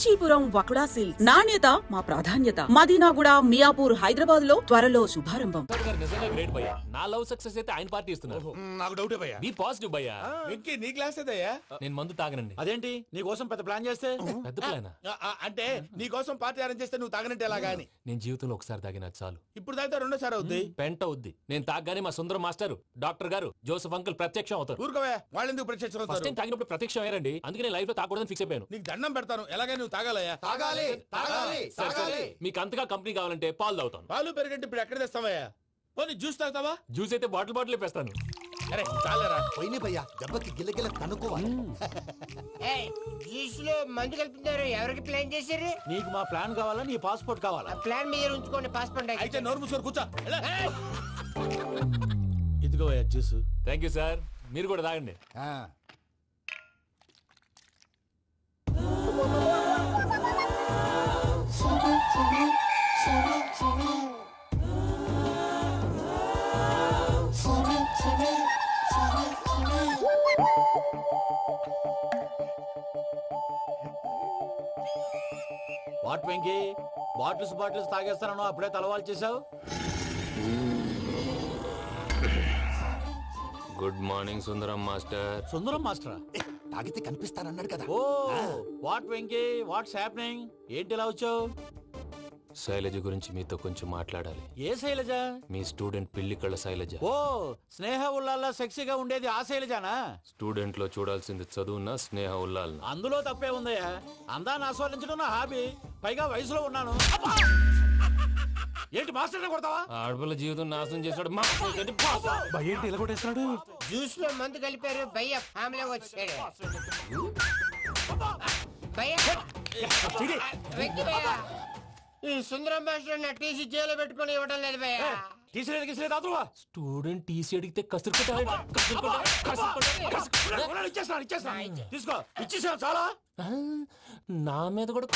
Kanchipuram వకుడా silks నాణ్యత మా ప్రాధాన్యత. మదీనాగూడ, మియాపూర్, హైదరాబాద్ లో త్వరలో శుభారంభం. నిజంగా గ్రేట్ భయ్యా. నా లవ్ సక్సెస్ అయితే ఆయన పార్టీ ఇస్తున్నారు. నాకు డౌటే భయ్యా. బీ పాజిటివ్ భయ్యా. వెంకీ నీ గ్లాస్ ఏదయ్యా? నేను మందు తాగనండి. అదేంటి నీ కోసం పెద్ద ప్లాన్ చేస్తే? పెద్ద ప్లానా? అంటే నీ కోసం పార్టీ అరేంజ్ చేస్తే నువ్వు తాగనంటే ఎలాగా అని. నేను జీవితంలో ఒకసారి తాగినా చాలు. ఇప్పుడు తాగితే రెండోసారి అవుద్ది. పెంట అవుద్ది. నేను తాగగానే మా సుందరం మాస్టర్, డాక్టర్ గారు, జోసెఫ్ అంకుల్ ప్రత్యక్షం అవుతారు. ఊరుకోవా, వాళ్ళు ఎందుకు ప్రత్యక్షం ఫస్ట్ అవుతారు? టైం తాగినప్పుడు ప్రత్యక్షం అయ్యారండి. అందుకే నేను లైఫ్ లో తాగకూడదని ఫిక్స్ అయిపోయాను. నీకు దండం పెడతాను, ఎలాగైనా నువ్వు తాగాలయ్యా. తాగాలి తాగాలి సరే, సరే. తాగాలి. మీకు అంతగా కంపెనీ కావాలంటే పాలు తాగుతాను. పాలు పెరిగంటే ఇప్పుడు ఎక్కడ తెస్తావయ్యా? పోనీ జ్యూస్ తాగుతావా? జ్యూస్ అయితే బాటిల్ వేస్తాను. అరే చాలరా. పోయిన భయ్యా దెబ్బకి గిల్లగిల్ల కనుక్కోవాలి. జ్యూస్ లో మందు కలుపుతున్నారు. ఎవరికి ప్లాన్ చేశారు? నీకు మా ప్లాన్ కావాలా నీ పాస్పోర్ట్ కావాలా? ఆ ప్లాన్ మీరు ఉంచుకోండి. పాస్పోర్ట్ అయితే నోరు మూసుకొని కూర్చో. ఇదిగోవయ్యా జ్యూస్. Thank you sir. మీరు కూడా తాగండి. వాట్ వెంకీ బాటిల్స్ తాగేస్తానో అప్పుడే తలవాలు చేసావు. Good morning Sundaram master. Sundaram మాస్టరా? తాగితే కనిపిస్తానన్నాడు కదా. Oh what Venky what's happening? ఏంటి ఇలా వచ్చావు? శైలజ గురించి మీతో కొంచెం మాట్లాడాలి. ఏ శైలజ? మీ స్టూడెంట్ పిల్లి కళ్ళ శైలజ. ఓ స్నేహ ఉల్లాల్లో సెక్సీగా ఉండేది ఆ శైలజానా? స్టూడెంట్ లో చూడాల్సింది చదువున్న స్నేహ ఉల్లాల్. అందులో తప్పే ఉందయ్యా. అందాన్ని ఆస్వాదించడం నా హాబీ. పైగా వయసులో ఉన్నాను. ఏంటి మాస్టర్ కొడతావా? ఆడపిల్ల జీవితం నాశనం చేశాడు. ఏంటి ఇలా కొట్టేస్తున్నాడు? జ్యూస్ లో మందు కలిపారు. భయ్య ఫ్యామిలీ వచ్చాడు. భయ్య వెక్కి భయ్య. ఈ సుందరం భాష నా టీసీ జైల్లో పెట్టుకొని ఇవ్వడం లేదు భయ్య. తీసిలేదు స్టూడెంట్ టీసీ అడిగితే కసురు తీసుకో ఇచ్చేసావు చాలా. నా మీద కూడా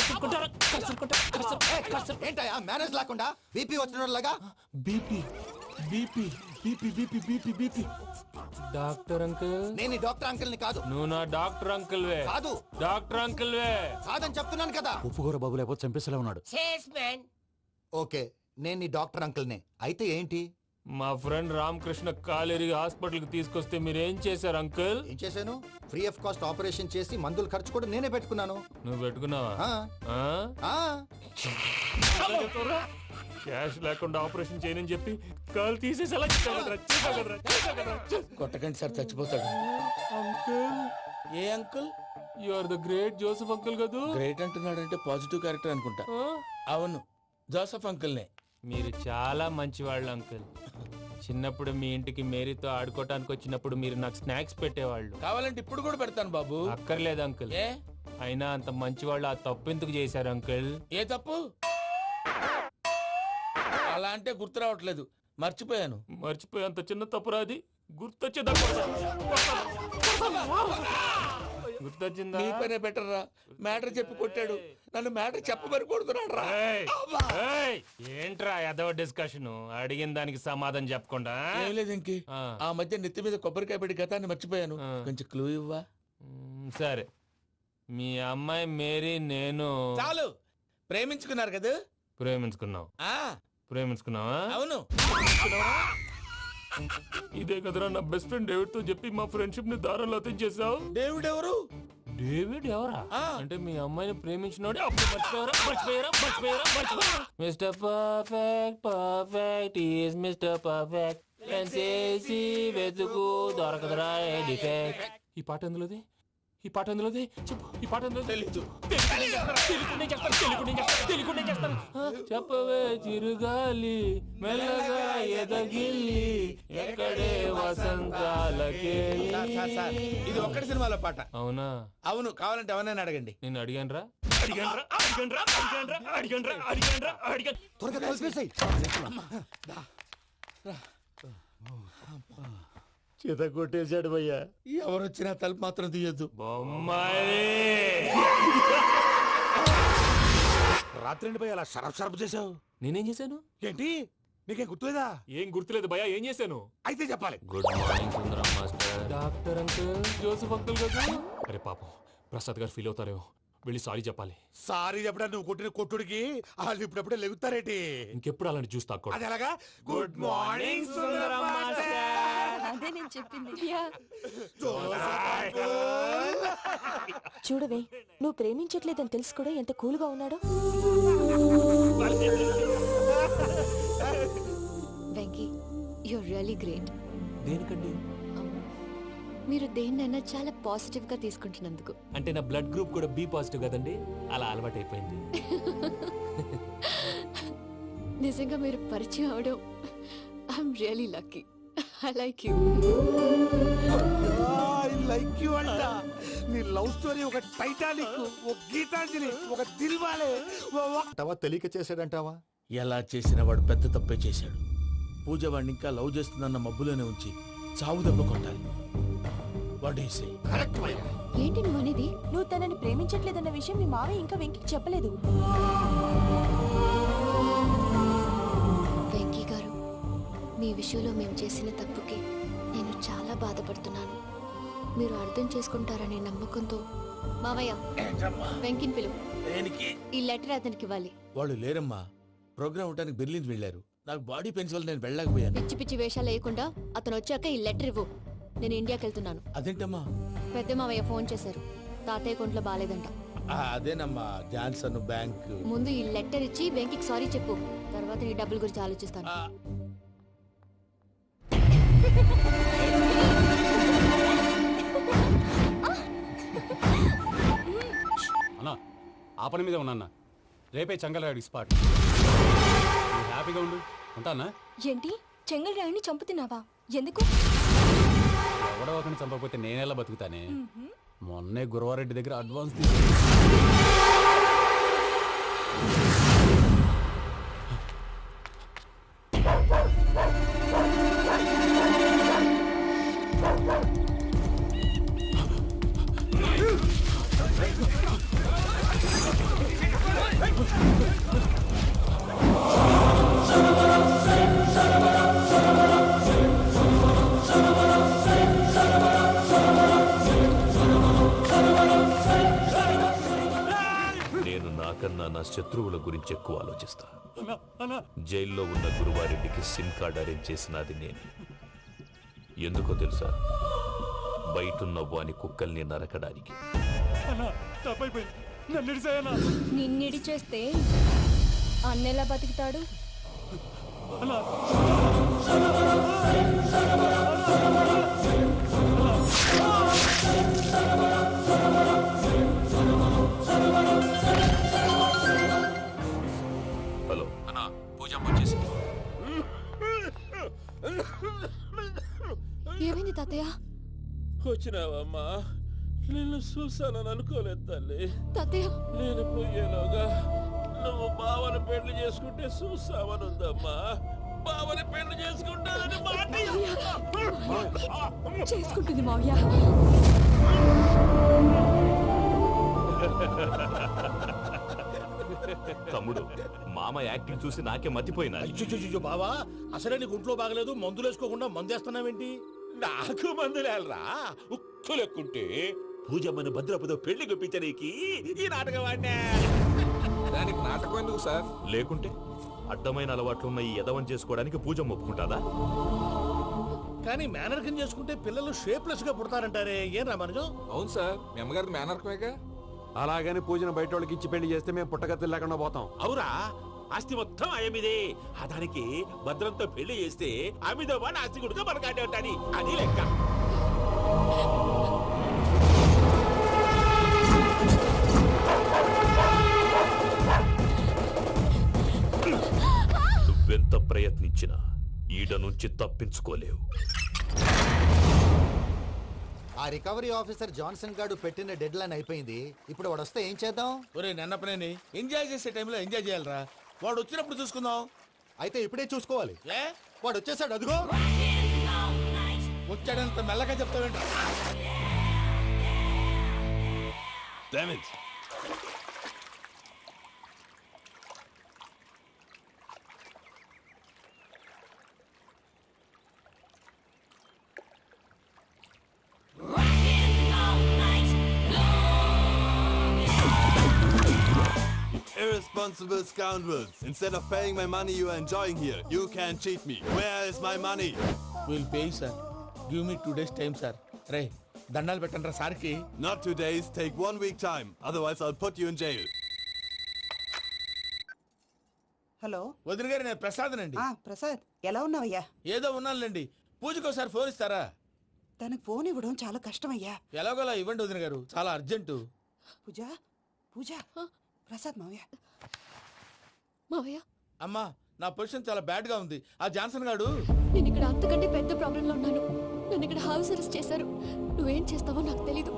ఏంటయ్యా మేనేజ్ లేకుండా బీపీ వచ్చిన లాగా? BP BP BP BP BP BP. Doctor uncle. నేను ఈ డాక్టర్ అంకుల్ ని కాదు. నువ్వు నా డాక్టర్ అంకుల్ వే. కాదు. డాక్టర్ అంకుల్ వే. కాదని చెప్తున్నాను కదా. ఉప్పుకూర బాబు లేకపోతే చంపేసేలా ఉన్నాడు. Sales man. ఓకే నేను ఈ డాక్టర్ అంకుల్ నే. అయితే ఏంటి? మా ఫ్రెండ్ రామకృష్ణ కాలేరి హాస్పిటల్ కి తీసుకొస్తే మీరేం చేశారు అంకుల్? ఏం చేశాను? ఫ్రీ ఆఫ్ కాస్ట్ ఆపరేషన్ చేసి మందులు ఖర్చు కూడా నేనే పెట్టుకున్నాను. నువ్వు పెట్టుకున్నావా? ఆ, ఆ. క్యాష్ లేకుండా ఆపరేషన్ చేయనని చెప్పి కాల్ తీసేసి అలా కొట్టకండి సార్, చచ్చిపోతాడు. అంకుల్, ఏ uncle? You are the great Joseph uncle కదూ? గ్రేట్ అంటున్నాడంటే పాజిటివ్ క్యారెక్టర్ అనుకుంటా. అవును, జోసఫ్ అంకుల్నే. మీరు చాలా మంచివాళ్ళు అంకుల్. చిన్నప్పుడు మీ ఇంటికి మేరీతో ఆడుకోవటానికి వచ్చినప్పుడు మీరు నాకు స్నాక్స్ పెట్టేవాళ్ళు. కావాలంటే ఇప్పుడు కూడా పెడతాను బాబు. అక్కర్లేదు అంకుల్. ఏ అయినా అంత మంచివాళ్ళు ఆ తప్పు ఎందుకు చేశారు అంకుల్? ఏ తప్పు? అలా అంటే గుర్తు రావట్లేదు, మర్చిపోయాను. మర్చిపోయి అంత చిన్న తప్పురాది గుర్తొచ్చిందా? గుర్తొచ్చిందా? నీ పనే బెటర్ రా. మ్యాటర్ చెప్పి కొట్టాడు, నన్ను మ్యాటర్ చెప్పమని కొడుతున్నాడు రా. ఏంట్రా ఎదవ డిస్కషన్? అడిగిన దానికి సమాధానం చెప్పకుండా. ఏం లేదు ఇంకి. ఆ మధ్య నెత్తి మీద కొబ్బరికాయ పెట్టి గతాన్ని మర్చిపోయాను. కొంచెం క్లూ ఇవ్వా? సరే, మీ అమ్మాయి మేరీ నేను చాలు. ప్రేమించుకున్నారు కదా? ప్రేమించుకున్నావు. ప్రేమించుకున్నావా? అవును. ఇదే కదరా నా బెస్ట్ ఫ్రెండ్ డేవిడ్ తో చెప్పి మా ఫ్రెండ్షిప్ ని దారంలో అతించేసావు. డేవిడ్ ఎవరు? డేవిడ్ ఎవరా? అంటే మీ అమ్మాయిని ప్రేమించినోడే అప్పుడు mister perfect perfect is mister perfect చేసి వెతుకు దొరకదురా డిఫెక్ట్. ఈ పాట ఎందులోది? ఈ పాట ఎందులోది? చెప్పు. ఈ పాట ఎందులో? తెలీదు. చెప్పవే చిరుగాలి మెల్లగా ఎదగిల్లి ఎక్కడే వసంతాలకే. ఇది ఒక్కటి సినిమాలో పాట. అవునా? అవును. కావాలంటే ఎవరైనా అడగండి. నేను అడిగాను రా. త్వరగా కలిపేసాయి. చేత కొట్టేశాడు భయ్యా. ఎవరు వచ్చినా తలుపు మాత్రం తీయద్దు. బొమ్మాయి రాత్రి భయ్య అలా షరఫ్ చేసావు. నేనేం చేశాను? ఏంటి నీకేం గుర్తులేదా? ఏం గుర్తులేదు భయ్యా. ఏం చేశాను? అయితే చెప్పాలి. Good morning Sundaram master. Doctor uncle, Joseph uncle కదా? అరే పాపం, ప్రసాద్ గారు ఫీల్ అవుతారేమో. వెళ్ళి సారీ చెప్పాలి. సారీ చెప్పడా నువ్వు కొట్టిన కొట్టుడికి వాళ్ళు ఇప్పుడప్పుడే లెగుతారేటి. ఇంకెప్పుడు అలాంటి జ్యూస్ తాక్కూడదు. అది ఎలాగా? గుడ్ మార్నింగ్ సుందరం అదే నేను చెప్పింది. చూడవే, నువ్వు ప్రేమించట్లేదని తెలుసు కూడా ఎంత కూల్గా ఉన్నాడో. Venky, you're really great. దేనికండి? మీరు దేన్నైనా చాలా పాజిటివ్ గా తీసుకుంటున్నందుకు. అంటే నా బ్లడ్ గ్రూప్ కూడా బి పాజిటివ్ కదండి, అలా అలవాటు అయిపోయింది. నిజంగా మీరు పరిచయం అవడం I'm really lucky. I like you. Like you అంట. నీ లవ్ స్టోరీ ఒక టైటానిక్, ఒక గీతాంజలి, ఒక దిల్వాలే. అంటావా తెలియక చేసాడంటావా? ఎలా చేసిన వాడు పెద్ద తప్పే చేశాడు. పూజ వాడిని ఇంకా లవ్ చేస్తుందన్న మబ్బులోనే ఉంచి చావు దెబ్బ కొట్టాలి. కరెక్ట్ ఏంటి నువ్వు అనేది? నువ్వు తనని ప్రేమించట్లేదన్న విషయం మీ మావయ్య ఇంకా వెంకీకి చెప్పలేదు. వెంకీ గారు, మీ విషయంలో మేము చేసిన తప్పుకి నేను చాలా బాధపడుతున్నాను. మీరు అర్థం చేసుకుంటారనే నమ్మకంతో మావయ్య వెంకిని పిలువు. ఈ లెటర్ అతనికి ఇవ్వాలి. వాళ్ళు లేరమ్మా, ప్రోగ్రామ్ ఉండడానికి బెర్లిన్ వెళ్ళారు. నాకు బాడీ పెయిన్స్ వల్ల నేను వెళ్ళలేకపోయాను. పిచ్చి పిచ్చి వేషాలు వేయకుండా అతను వచ్చాక ఈ లెటర్ ఇవ్వు. నేను ఇండియాకి వెళ్తున్నాను. అదేంటమ్మా? పెద్ద మావయ్య ఫోన్ చేశారు, తాతయ్య కొంట్లో బాలేదంట. అదేనమ్మా, జాన్సన్ బ్యాంక్. ముందు ఈ లెటర్ ఇచ్చి వెంకికి సారీ చెప్పు, తర్వాత నీ డబ్బుల గురించి ఆలోచిస్తాను. అన్నా, ఆ పని మీద ఉన్నా. రేపే చంగలరాయుడికి స్పాట్. హ్యాపీగా ఉండు. ఉంటానా? ఏంటి, చెంగల్రాయుడిని చంపుతున్నావా? ఎందుకు? ఎవడో ఒకరిని చంపకపోతే నేనెలా బతుకుతానే. మొన్నే గురవారెడ్డి దగ్గర అడ్వాన్స్ నా శత్రువుల గురించి ఎక్కువ ఆలోచిస్తా. జైల్లో ఉన్న గురువారెడ్డికి సిమ్ కార్డ్ అరేంజ్ చేసినది నేనే. ఎందుకో తెలుసా? బయటున్న వాని కుక్కల్ని నరకడానికి. నిన్నిడి చేస్తే అన్నెలా బతుకుతాడు? హలో అన్నా, పూజమ్మ వచ్చేసింది. ఏమైంది తాతయ్య? వచ్చినావమ్మా? నిన్ను చూసానని అనుకోలేదు తల్లి. తాతయ్య, నేను పోయేలోగా నువ్వు బావని పెళ్లి చేసుకుంటే చూసావనుందమ్మా. బావని పెళ్లి చేసుకుంటానని మాట చేసుకుంటుంది మావయ్య. తమ్ముడు, మామ యాక్టింగ్ చూసి నాకే మతిపోయినా. బావా, అసలే నీకు ఒంట్లో బాగలేదు, మందులు వేసుకోకుండా మందేస్తున్నావేంటి? నాకు మందులేలరా, ఉక్కు లెక్కుంటే పూజమ్మని భద్రపదో పెళ్లి గుప్పించడానికి ఈ నాటకం ఆడినా. దానికి నాటకం ఎందుకు సార్? లేకుంటే అడ్డమైన అలవాట్లు ఉన్న ఈ యదవం చేసుకోవడానికి పూజమ్మ ఒప్పుకుంటాదా? కానీ మేనర్కం చేసుకుంటే పిల్లలు షేప్లెస్ గా పుడతారంటారే, ఏం రామానుజం? అవును సార్, మీ అమ్మగారిది మేనర్కమేగా. అలాగని పూజను బయట వాళ్ళకి ఇచ్చి పెళ్లి చేస్తే మేము పుట్టగతులు లేకుండా పోతాం. అవురా, ఆస్తి మొత్తం ఆయమిదే. ఆ దానికి భద్రంతో పెళ్లి చేస్తే ఆమెతో పాటు ఆస్తి గుడితో మనకాడే ఉంటాని, అది లెక్క. నువ్వెంత ప్రయత్నించినా ఈడ నుంచి తప్పించుకోలేవు. ఆ రికవరీ ఆఫీసర్ జాన్సన్ గారు పెట్టిన డెడ్ లైన్ అయిపోయింది. ఇప్పుడు వాడు వస్తే ఏం చేద్దాం? ఒరే నన్నపనేని, ఎంజాయ్ చేసే టైంలో ఎంజాయ్ చేయాలరా. వాడు వచ్చినప్పుడు చూసుకుందాం. అయితే ఇప్పుడే చూసుకోవాలి. ఏ, వాడు వచ్చేసాడు, అదిగో. వచ్చాడంత మెల్లగా చెప్తావేంట? Irresponsible scoundrels. Instead of paying my money you are enjoying here, you can cheat me. Where is my money? Will pay sir. Give me 2 days time sir. రే దండాలు పెట్టండి రా సార్కి. Not 2 days, take 1 week time. Otherwise I'll put you in jail. Hello వదిన గారు నేను ప్రసాదనండి. ప్రసాద్ ఎలా ఉన్నావయ్యా? ఏదో ఉన్నానులేండి. పూజకి ఒకసారి ఫోన్ ఇస్తారా? తనకు ఫోన్ ఇవ్వడం చాలా కష్టమయ్యా. ఎలాగోలా ఇవ్వండి వదిన గారు, చాలా అర్జెంటు. పూజ పూజ ప్రసాద్ మావయ్య. మావయ్య అమ్మా నా పొజిషన్ చాలా బ్యాడ్ గా ఉంది. ఆ జాన్సన్ గాడు నేను ఇక్కడ అంతకంటే పెద్ద ప్రాబ్లంలో ఉన్నాను. నన్ను ఇక్కడ హౌస్ అరెస్ట్ చేశారు. నువ్వేం చేస్తావో నాకు తెలీదు.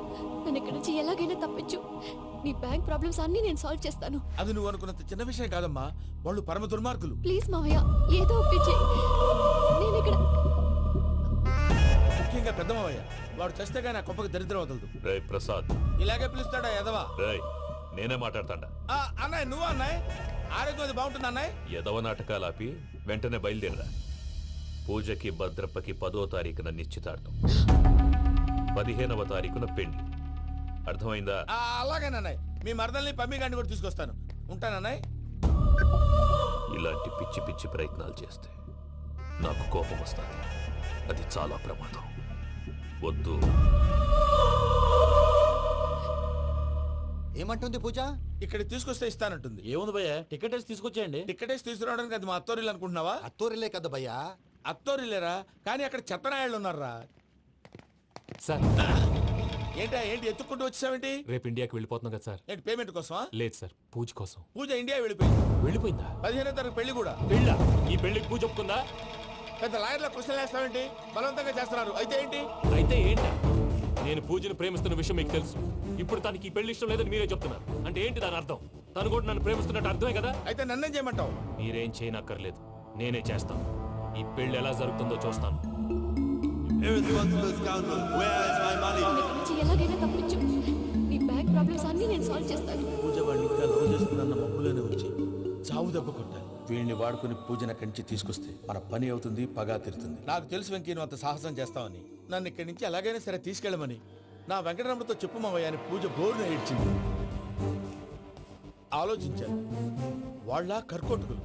నన్ను ఇక్కడ నుంచి ఎలాగైనా తప్పించు. నీ బ్యాంక్ ప్రాబ్లమ్స్ అన్నీ నేను సాల్వ్ చేస్తాను. అది నువ్వు అనుకున్నంత చిన్న విషయం కాదమ్మా. వాళ్ళు పరమ దుర్మార్గులు. ప్లీజ్ మావయ్య ఏదో ఒకటి చెయ్యి. నేను ఇక్కడ ముఖ్యంగా పెద్ద మావయ్య, వాడు చేస్తే కానీ ఆ కొంపకి దరిద్రం వదలదు. రే ప్రసాద్, ఇలాగే పిలుస్తాడా ఎదవా? రేయ్ నేనే మాట్లాడతాడా? అన్నయ్య నువ్వు అన్నయ్య, ఆరోగ్యం అది బాగుంటుంది అన్నయ్య. ఎదవ నాటకాలు ఆపి వెంటనే బయలుదేరరా. పూజకి భద్రప్పకి 10వ తారీఖున నిశ్చితార్థం, 15వ తారీఖున పెళ్లి. అర్థమైందా? అలాగేనన్నయ్య. మీ మరదల్ని పమ్మి గారిని కూడా తీసుకొస్తాను. ఉంటానన్నయ్య. ఇలాంటి పిచ్చి పిచ్చి ప్రయత్నాలు చేస్తే నాకు కోపం వస్తుంది. అది చాలా ప్రమాదం. వద్దు. ఏమంటుంది పూజ? ఇక్కడ తీసుకొస్తే ఇస్తానంటుంది. ఏముంది భయ్య, టికెట్ వేసి తీసుకొచ్చేయండి. టికెటేసి తీసుకురావడానికి అది మా అత్తోరిల్లు అనుకుంటున్నావా? అత్తూరిలే కదా భయ్యా. అత్తోరిల్లేరా, కానీ అక్కడ చెత్తనాయాళ్ళు ఉన్నారా. సార్ ఏంటి ఎత్తుక్కుంటూ వచ్చావేంటి? రేపు ఇండియాకి వెళ్ళిపోతున్నాం కదా సార్. ఏంటి పేమెంట్ కోసమా? లేదు సార్, పూజ కోసం. పూజ ఇండియా వెళ్ళిపోయింది. వెళ్ళిపోయిందా? 15వ తారీఖు పెళ్లి కూడా. పెళ్ళా? ఈ పెళ్లికి పూజ ఒప్పుకుందా? పెద్ద లాయర్ల క్వశ్చన్ వేస్తావేంటి? బలవంతంగా చేస్తున్నారు. అయితే ఏంటి? అయితే ఏంటి? నేను పూజను ప్రేమిస్తున్న విషయం మీకు తెలుసు. ఇప్పుడు తనకి ఈ పెళ్లి ఇష్టం లేదని మీరే చెప్తున్నారు. అంటే ఏంటి దాని అర్థం? తను కూడా నన్ను ప్రేమిస్తున్నట్టు అర్థమే కదా. అయితే నన్నేం చేయమంటావు? మీరేం చేయనక్కర్లేదు, నేనే చేస్తాను. ఈ పెళ్లి ఎలా జరుగుతుందో చూస్తాను. Irresponsible scoundrel. Where is my money? నన్ను ఇక్కడ నుంచి ఎలాగైనా తప్పించు. నీ బ్యాంక్ ప్రాబ్లమ్స్ అన్నీ నేను సాల్వ్ చేస్తాను. పూజ వాడిని ఇంకా లవ్ చేస్తుందన్న మబ్బులోనే ఉంచి చావు దెబ్బ కొట్టాలి. వీడిని వాడుకుని పూజన కంచి తీసుకొస్తే మన పని అవుతుంది, పగా తీరుతుంది. నాకు తెలుసు వెంకీ నువ్వు అంత సాహసం చేస్తావని. నన్ను ఇక్కడి నుంచి ఎలాగైనా సరే తీసుకెళ్ళమని నా వెంకటరమణతో చెప్పు మావయ్య అని పూజ బోరున ఏడ్చింది. ఆలోచించాను. వాళ్ళ కర్కోటకులు,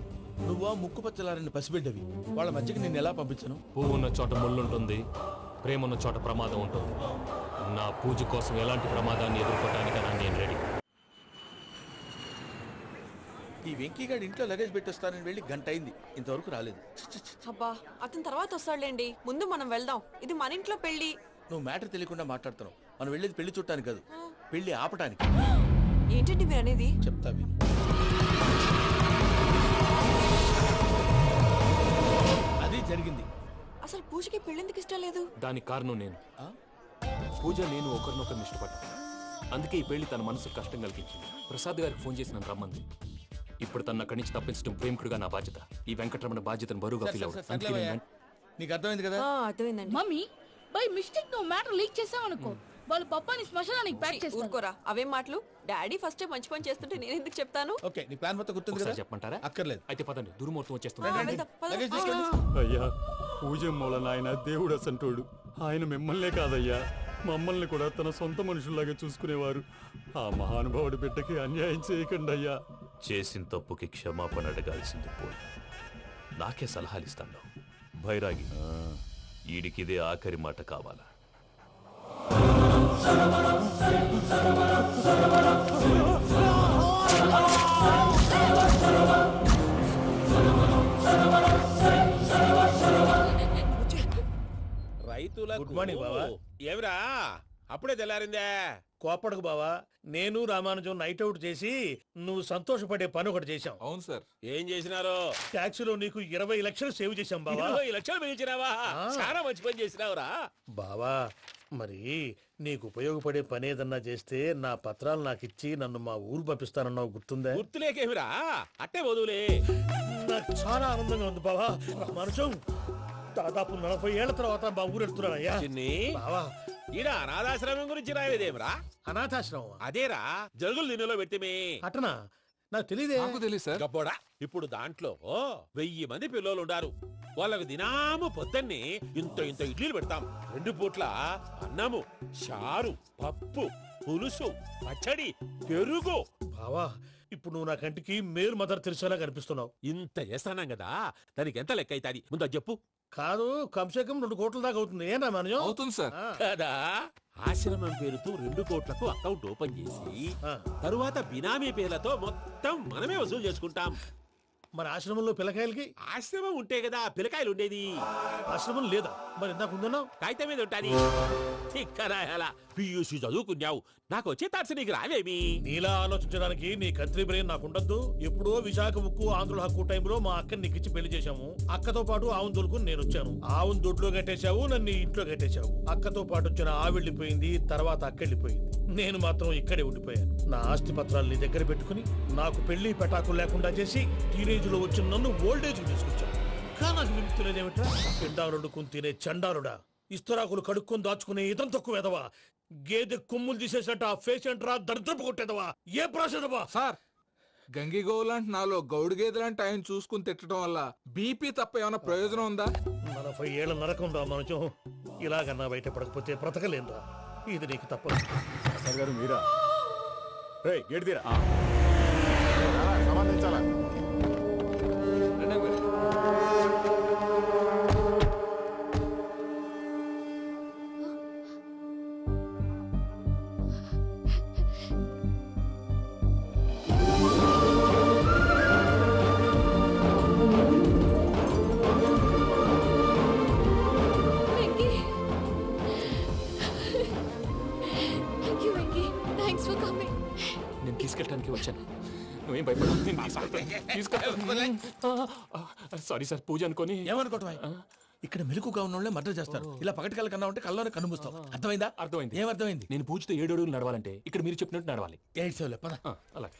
నువ్వా ముక్కుపచ్చలారని పసిబిడ్డవి. వాళ్ళ మధ్యకి నేను ఎలా పంపించను? పువ్వు ఉన్న చోట ముళ్ళుంటుంది, ప్రేమ ఉన్న చోట ప్రమాదం ఉంటుంది. నా పూజ కోసం ఎలాంటి ప్రమాదాన్ని ఎదుర్కోవడానికైనా నేను రెడీ. ఈ వెంకీగాడి ఇంట్లో లగేజ్ పెట్టొస్తానని వెళ్ళి గంట అయింది, ఇంతవరకు రాలేదు. అబ్బా అతని తర్వాత వస్తాడులేండి, ముందు మనం వెళ్దాం. ఇది మన ఇంట్లో పెళ్లి. నువ్వు మ్యాటర్ తెలియకుండా మాట్లాడుతున్నావు. మనం వెళ్ళేది పెళ్లి చుట్టానికి కాదు, పెళ్లి ఆపటానికి. ఏంటండి మీరు అనేది? చెప్తా విను. అది జరిగింది. అసలు పూజకి పెళ్ళెందుకు ఇష్టం లేదు? దానికి కారణం నేను. పూజ నేను ఒకరినొకరిని ఇష్టపడ్డా. అందుకే ఈ పెళ్లి తన మనసుకు కష్టం కలిగించింది. ప్రసాద్ గారికి ఫోన్ చేసి నన్ను రమ్మంది. ఇప్పుడు తన అక్కడి నుంచి తప్పించడం ప్రేమికుడుగా నా బాధ్యత. ఈ వెంకటరమణ బాధ్యతను బరువుగా ఫీల్ అవ్వడం. నీకు అర్థమైంది కదా? అర్థమైందండి. మమ్మీ బై మిస్టేక్ నువ్వు మ్యాటర్ లీక్ చేసావనుకో, వాళ్ళు పప్పాని శ్మశానానికి ప్యాక్ చేస్తారు. ఊరుకోరా, అవేం మాటలు. డాడీ ఫస్ట్ మంచి పని చేస్తుంటే నేను ఎందుకు చెప్తాను? ఓకే, నీ ప్లాన్ మొత్తం గుర్తుంది కదా? ఒకసారి చెప్పమంటారా? అక్కర్లేదు. అయితే పదండి, దుర్ముహూర్తం వచ్చేస్తుంది. లగేజ్ తీసుకెళ్ళు. అయ్యా పూజ మూలన ఆయన దేవుడు అసంటోడు. ఆయన మిమ్మల్నే కాదయ్యా, మమ్మల్ని కూడా తన సొంత మనుషుల్లాగా చూసుకునేవారు. ఆ మహానుభావుడి బిడ్డకి అన్యాయం చేయకండి అయ్యా. చేసిన తప్పుకి క్షమాపణ అడగాల్సింది పోయి నాకే సలహాలు ఇస్తాను. భైరాగి, ఈడికిదే ఆఖరి మాట కావాలా? రైతుల గుడ్ మార్నింగ్ బావా. ఏమిరా అప్పుడే తెల్లారిందే? కోపడకు బావా, నేను రామానుజం నైట్ అవుట్ చేసి నువ్వు సంతోషపడే పని ఒకటి చేశాం. అవును సార్. ఏం చేసినారు? ట్యాక్సీలో నీకు 20 లక్షలు సేవ్ చేశాం బావా. 20 లక్షలు మిగిల్చినావా? చాలా మంచి పని చేసినావురా బావా, మరి నీకు ఉపయోగపడే పని ఏదన్నా చేస్తే నా పత్రాలు నాకు ఇచ్చి నన్ను మా ఊరు పంపిస్తానన్నావు, గుర్తుందా? గుర్తులేకేమిరా, అట్టే వదులే. నాకు చాలా ఆనందంగా ఉంది బావా. రామానుజం, దాదాపు 40 ఏళ్ల తర్వాత మా ఊరు వెళ్తున్నానయ్యా. చిన్ని బావా, ఈడ అనాథాశ్రమం గురించి రాయలేదేమిరా? అనాథాశ్రమం అదేరా, జరుగులు దీనిలో పెట్టిమే. అటనా? నాకు తెలియదే. గబ్బోడా, ఇప్పుడు దాంట్లో 1000 మంది పిల్లలు ఉండారు. వాళ్ళకు దినాము పొద్దున్నే ఇంత ఇంత ఇడ్లీలు పెడతాం. 2 పూట్ల అన్నము, చారు, పప్పు, పులుసు, పచ్చడి, పెరుగు. బావా, ఇప్పుడు నువ్వు నా కంటికి మేరు మదర్ తెలిసేలా కనిపిస్తున్నావు. ఇంత చేస్తానం కదా, దానికి ఎంత లెక్క అవుతుంది ముందు అది చెప్పు. కాదు, కంసే కం 2 కోట్ల దాకా అవుతుంది. ఏనా మనం అవుతుంది సార్. కదా ఆశ్రమం పేరుతో 2 కోట్లకు అకౌంట్ ఓపెన్ చేసి తరువాత బినామీ పేర్లతో మొత్తం మనమే వసూలు చేసుకుంటాం. మరి ఆశ్రమంలో పిల్లకాయలకి? ఆశ్రమం ఉంటే కదా పిల్లకాయలు ఉండేది. ఆశ్రమం లేదా? మరి ఇందాక ఉందన్నావు. కాగితం మీద ఉంటాది. చిక్కరాయాల పియూసీ చదువుకున్నావు, నాకు వచ్చే తాట్స్ నీకు రావేమి? నీలా ఆలోచించడానికి నీ కత్రి బ్రెయిన్ నాకు ఉండద్దు. ఎప్పుడో విశాఖ ముక్కు ఆంధ్రుల హక్కు టైంలో మా అక్కని నీకిచ్చి పెళ్లి చేశాము. అక్కతో పాటు ఆవును దొడుకుని నేను వచ్చాను. ఆవును దొడ్లో కట్టేశావు, నన్ను ఈ ఇంట్లో కట్టేశావు. అక్కతో పాటు వచ్చిన ఆవిళ్ళిపోయింది, తర్వాత అక్కెళ్ళిపోయింది. నేను మాత్రం ఇక్కడే ఉండిపోయాను. నా ఆస్తి పత్రాలు నీ దగ్గర పెట్టుకుని నాకు పెళ్లి పెటాకులు లేకుండా చేసి టీనేజ్ లో వచ్చిన నన్ను ఓల్డేజ్ తీసుకొచ్చాను. కానీ నాకు విముక్తులేదేమిట్రా? పిండారుడుకుని తినే చండారుడా, ఇస్తరాకులు కడుక్కొని దాచుకునే ఇతం తక్కువ ఎదవా, గేదె కొమ్ములు తీసేసట పేషెంట్ రా, దరిద్రపు కొట్టేదవా, ఏ ప్రాసెదవా? సార్, గంగిగోవు లాంటి నాలో గౌడు గేదె లాంటి ఆయన చూసుకుని తిట్టడం వల్ల బీపీ తప్ప ఏమైనా ప్రయోజనం ఉందా? 40 ఏళ్ల నరకం రా మనచం. ఇలాగన్నా బయటపడకపోతే బ్రతకలేనురా. ఇది నీకు తప్పదు. సార్ గారు మీరా? రే గేట్ తీరా. సంబంధించాలా? Venky, thank you Venky, thanks for coming. నేను తీసుకెళ్ళడానికి వచ్చాను, నువ్వేం భయపడవు. నేను తీసుకెళ్తాను. సారీ సార్, పూజ అనుకొని. ఏమనుకోవటం? ఇక్కడ మెలకుగా ఉన్న వాళ్ళే మర్డర్ చేస్తారు. ఇలా పగటి కళ్ళ కన్నా ఉంటే కళ్ళలోనే కనుమూస్తావు. అర్థమైందా? అర్థమైంది. ఏమర్థమైంది? నేను పూజతో 7 అడుగులు నడవాలంటే ఇక్కడ మీరు చెప్పినట్టు నడవాలి. 8 సేవలే పద. అలాగే.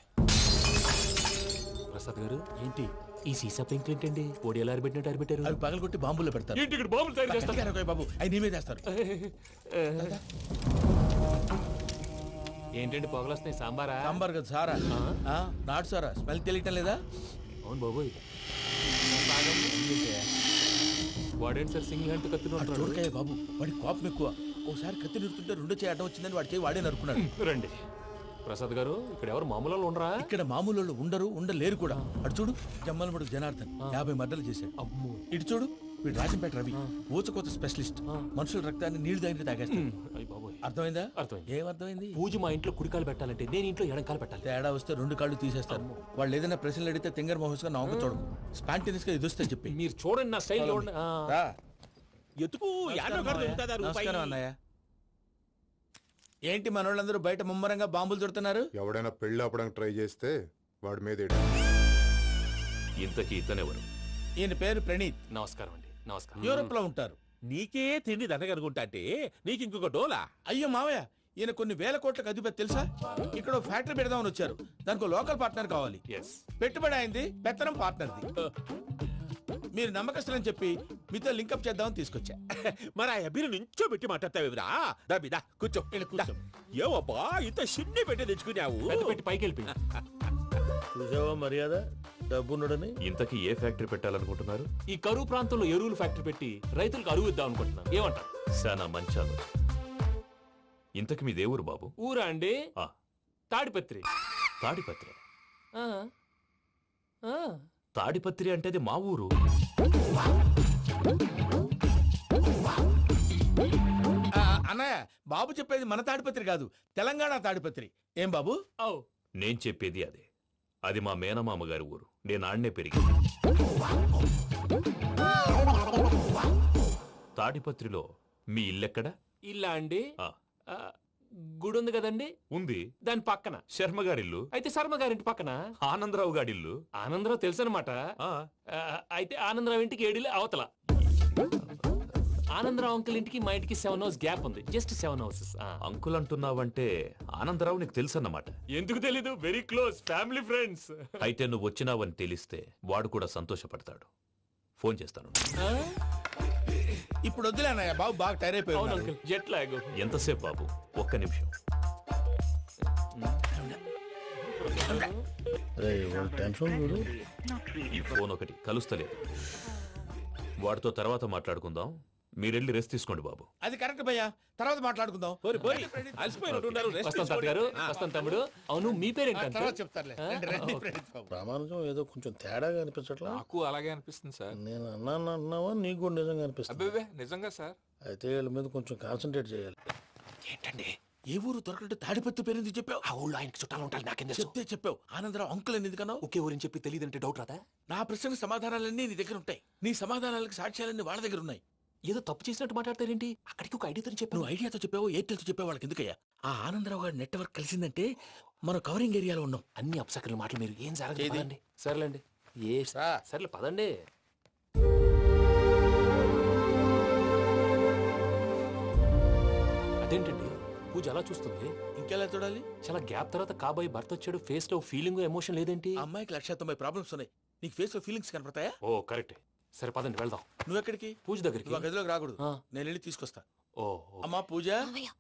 ప్రసాద్ గారు, ఏంటి ఈ సీసా పెంకులు ఏంటండి? పొడి ఎలా అరబెట్టినట్టు అరబెట్టారు? అవి పగలగొట్టి బాంబులో పెడతారు. ఏంటి ఇక్కడ బాంబులు తయారు చేస్తారు? గట్టిగా అరవై బాబు, అవి నీవే చేస్తారు. ఏంటండి పొగలు వస్తున్నాయి? సాంబారా? సాంబార్ కదా సారా. నాటు సారా. స్మెల్ తెలియటం లేదా? అవును బాబోయ్. వాడేంటి సార్ సింగిల్ హ్యాండ్ కత్తిని చూడకాయ బాబు, వాడి కోపం ఎక్కువ. ఒకసారి కత్తి నిరుతుంటే 2 చేయి అడ్డం వచ్చిందని వాడి చేయి వాడే నరుకున్నాడు. రండి ప్రసాద్ గారు, ఇక్కడ ఎవరు మామూలు వాళ్ళు ఉండరా? ఇక్కడ మామూలు వాళ్ళు ఉండరు, ఉండలేరు కూడా. అటు చూడు, జమ్మలమడుగు జనార్దన్ 50 మర్డర్లు చేశాడు. అమ్మో. ఇటు చూడు, వీడు రాజంపేట రవి, ఊచకోత స్పెషలిస్ట్. మనుషుల రక్తాన్ని నీళ్లు దగ్గర తాగేస్తాడు. అర్థమైందా? అర్థమైంది. ఏమర్థమైంది? పూజ మా ఇంట్లో కుడికాలు పెట్టాలంటే నేను ఇంట్లో ఎడంకాలు పెట్టాలి. తేడా వస్తే 2 కాళ్ళు తీసేస్తారు. వాళ్ళు ఏదైనా ప్రశ్నలు అడిగితే తింగర్ మహోస్ గా నవ్వు చూడకు. స్పాంటినియస్ గా ఎదుస్తే చెప్పి. మీరు చూడండి నా స్టైల్. ఎతుకు యాడో కాడ దొరుకుతుందా రూపాయి? నమస్కారం అన్నయ్య. ఏంటి మనోళ్ళందరూ బయట ముమ్మరంగా బాంబులు దొరుకుతున్నారు? ఎవడైనా పెళ్లి ఆపడానికి ట్రై చేస్తే వాడి మీద ఇంతకీ ఇతనెవరు? ఈయన పేరు ప్రణీత్. నమస్కారం అండి. నమస్కారం. యూరోప్ లో ఉంటారు. నీకే తిండి దండగనుకుంటా అంటే నీకు ఇంకొక డోలా? అయ్యో మావయ్య, ఈయన కొన్ని వేల కోట్లకు అధిపతి తెలుసా? ఇక్కడ ఫ్యాక్టరీ పెడదామని వచ్చారు. దానికి లోకల్ పార్ట్నర్ కావాలి. పెట్టుబడి అయింది, పెత్తనం పార్ట్నర్ది. మీరు నమ్మకస్తులని చెప్పి మీతో లింకప్ చేద్దామని తీసుకొచ్చా. మరి ఆ అబ్బిని నుంచో పెట్టి మాట్లాడతావేమిరా? దాబిదా కూర్చో. కూర్చో. ఏవబ్బా ఇంత చిన్ని పెట్టి తెచ్చుకున్నావు? పెట్టి పైకి వెళ్ళి చూసావా మర్యాద, డబ్బున్నడని. ఇంతకీ ఏ ఫ్యాక్టరీ పెట్టాలనుకుంటున్నారు? ఈ కరువు ప్రాంతంలో ఎరువులు ఫ్యాక్టరీ పెట్టి రైతులకు అరువు ఇద్దాం అనుకుంటున్నాను. ఏమంటారు? శానా మంచి ఆలోచన. ఇంతకి మీ దేవురు బాబు? ఊరా అండి? తాడిపత్రి. తాడిపత్రి? తాడిపత్రి అంటే అది మా ఊరు. అన్నయ్య, బాబు చెప్పేది మన తాడిపత్రి కాదు, తెలంగాణ తాడిపత్రి. ఏం బాబు? నేను చెప్పేది అదే. అది మా మేనమామ గారి ఊరు. నేను ఆడనే పెరిగింది. తాడిపత్రిలో మీ ఇల్లెక్కడ? ఇల్లా అండి? గుడి ఉంది కదండి? ఉంది. దాని పక్కన శర్మ గారిల్లు. అయితే శర్మ గారింటి పక్కన ఆనందరావు గారిల్లు. ఆనందరావు తెలుసు అనమాట. అయితే ఆనందరావు ఇంటికి 7 అవతల. ఆనందరావు అంకుల్ ఇంటికి మా ఇంటికి 7 హౌస్ గ్యాప్ ఉంది. Just 7 houses. అంకుల్ అంటున్నావంటే ఆనందరావు నీకు తెలుసు అన్నమాట. ఎందుకు తెలీదు? Very close family friends. అయితే నువ్వు వచ్చినావని తెలిస్తే వాడు కూడా సంతోషపడతాడు. ఫోన్ చేస్తాను. ఇప్పుడు వద్దులే అన్నయ్య, బాబు బాగా టైర్ అయిపోయాడు. Jet lag. ఎంతసేపు బాబు? ఒక్క నిమిషం. ఈ ఫోన్ ఒకటి కలుస్తలేదు. వాడితో తర్వాత మాట్లాడుకుందాం. మీరెళ్ళి రెస్ట్ తీసుకోండి బాబు. అది కరెక్ట్ భయ్యా, తర్వాత మాట్లాడుకుందాం. అలసిపోయినట్టున్నారు వస్తాం తాత గారు, వస్తాం తమ్ముడు. అవును మీ పేరేంటి తర్వాత అంకుల్? చెప్తారులే. రండి, రండి, ప్రణీత్ బాబు. ప్రామాణికం ఏదో కొంచెం తేడాగా అనిపించట్లా. నాకు అలాగే అనిపిస్తుంది సార్. నేను అన్నావా నీకు కూడా నిజంగా అనిపిస్తుంది. అబ్బే నిజంగా సార్. అయితే వీళ్ళ మీద కొంచెం కాన్సన్ట్రేట్ చేయాలి. ఏంటండి ఏ ఊరు దొరకట్టు తాడిపత్రి పేరు ఎందుకు చెప్పావు? ఆ ఊళ్ళో ఆయనకి చుట్టాలు ఉంటారు, నాకేం తెలుసు? చెప్తే చెప్పావు. ఆనందరావు అంకుల్ అని ఎందుకన్నావు? ఒకే ఊరిని చెప్పి తెలియదంటే డౌట్ రాదా? నా ప్రశ్నకు సమాధానాలన్నీ నీ దగ్గర ఉంటాయి. నీ సమాధానాలకు సాక్ష్యాలన్నీ వాళ్ళ దగ్గర ఉన్నాయి. ఏదో తప్పు చేసినట్టు మాట్లాడతారేంటి? అక్కడికి ఒక ఐడియాతో చెప్పాను. నువ్వు ఐడియాతో చెప్పావు, ఎయిర్టెల్తో చెప్పావు, వాళ్ళకి ఎందుకయ్యా? ఆ ఆనందరావు గారి నెట్వర్క్ కలిసిందంటే మనం కవరింగ్ ఏరియాలో ఉన్నాం. అన్ని అప్సకర్ల మాటలు మీరు ఏం చేది. జరగదండి. సర్లేండి, సర్లే పదండి. అదేంటండి పూజ అలా చూస్తుంది? ఇంకెలా చూడాలి? చాలా గ్యాప్ తర్వాత కాబోయే భర్త వచ్చాడు, ఫేస్ లో ఫీలింగ్ ఎమోషన్ లేదేంటి? ఆ అమ్మాయికి 190 ప్రాబ్లమ్స్ ఉన్నాయి. నీకు ఫేస్ లో ఫీలింగ్స్ కనపడతాయా? ఓ కరెక్ట్. సరే పదండి వెళ్దాం. నువ్వు ఎక్కడికి? పూజ దగ్గరికి. నువ్వు ఆ గదిలోకి రాకూడదు, ఆ. నేను వెళ్ళి తీసుకొస్తా. ఓ అమ్మా పూజ, మావయ్య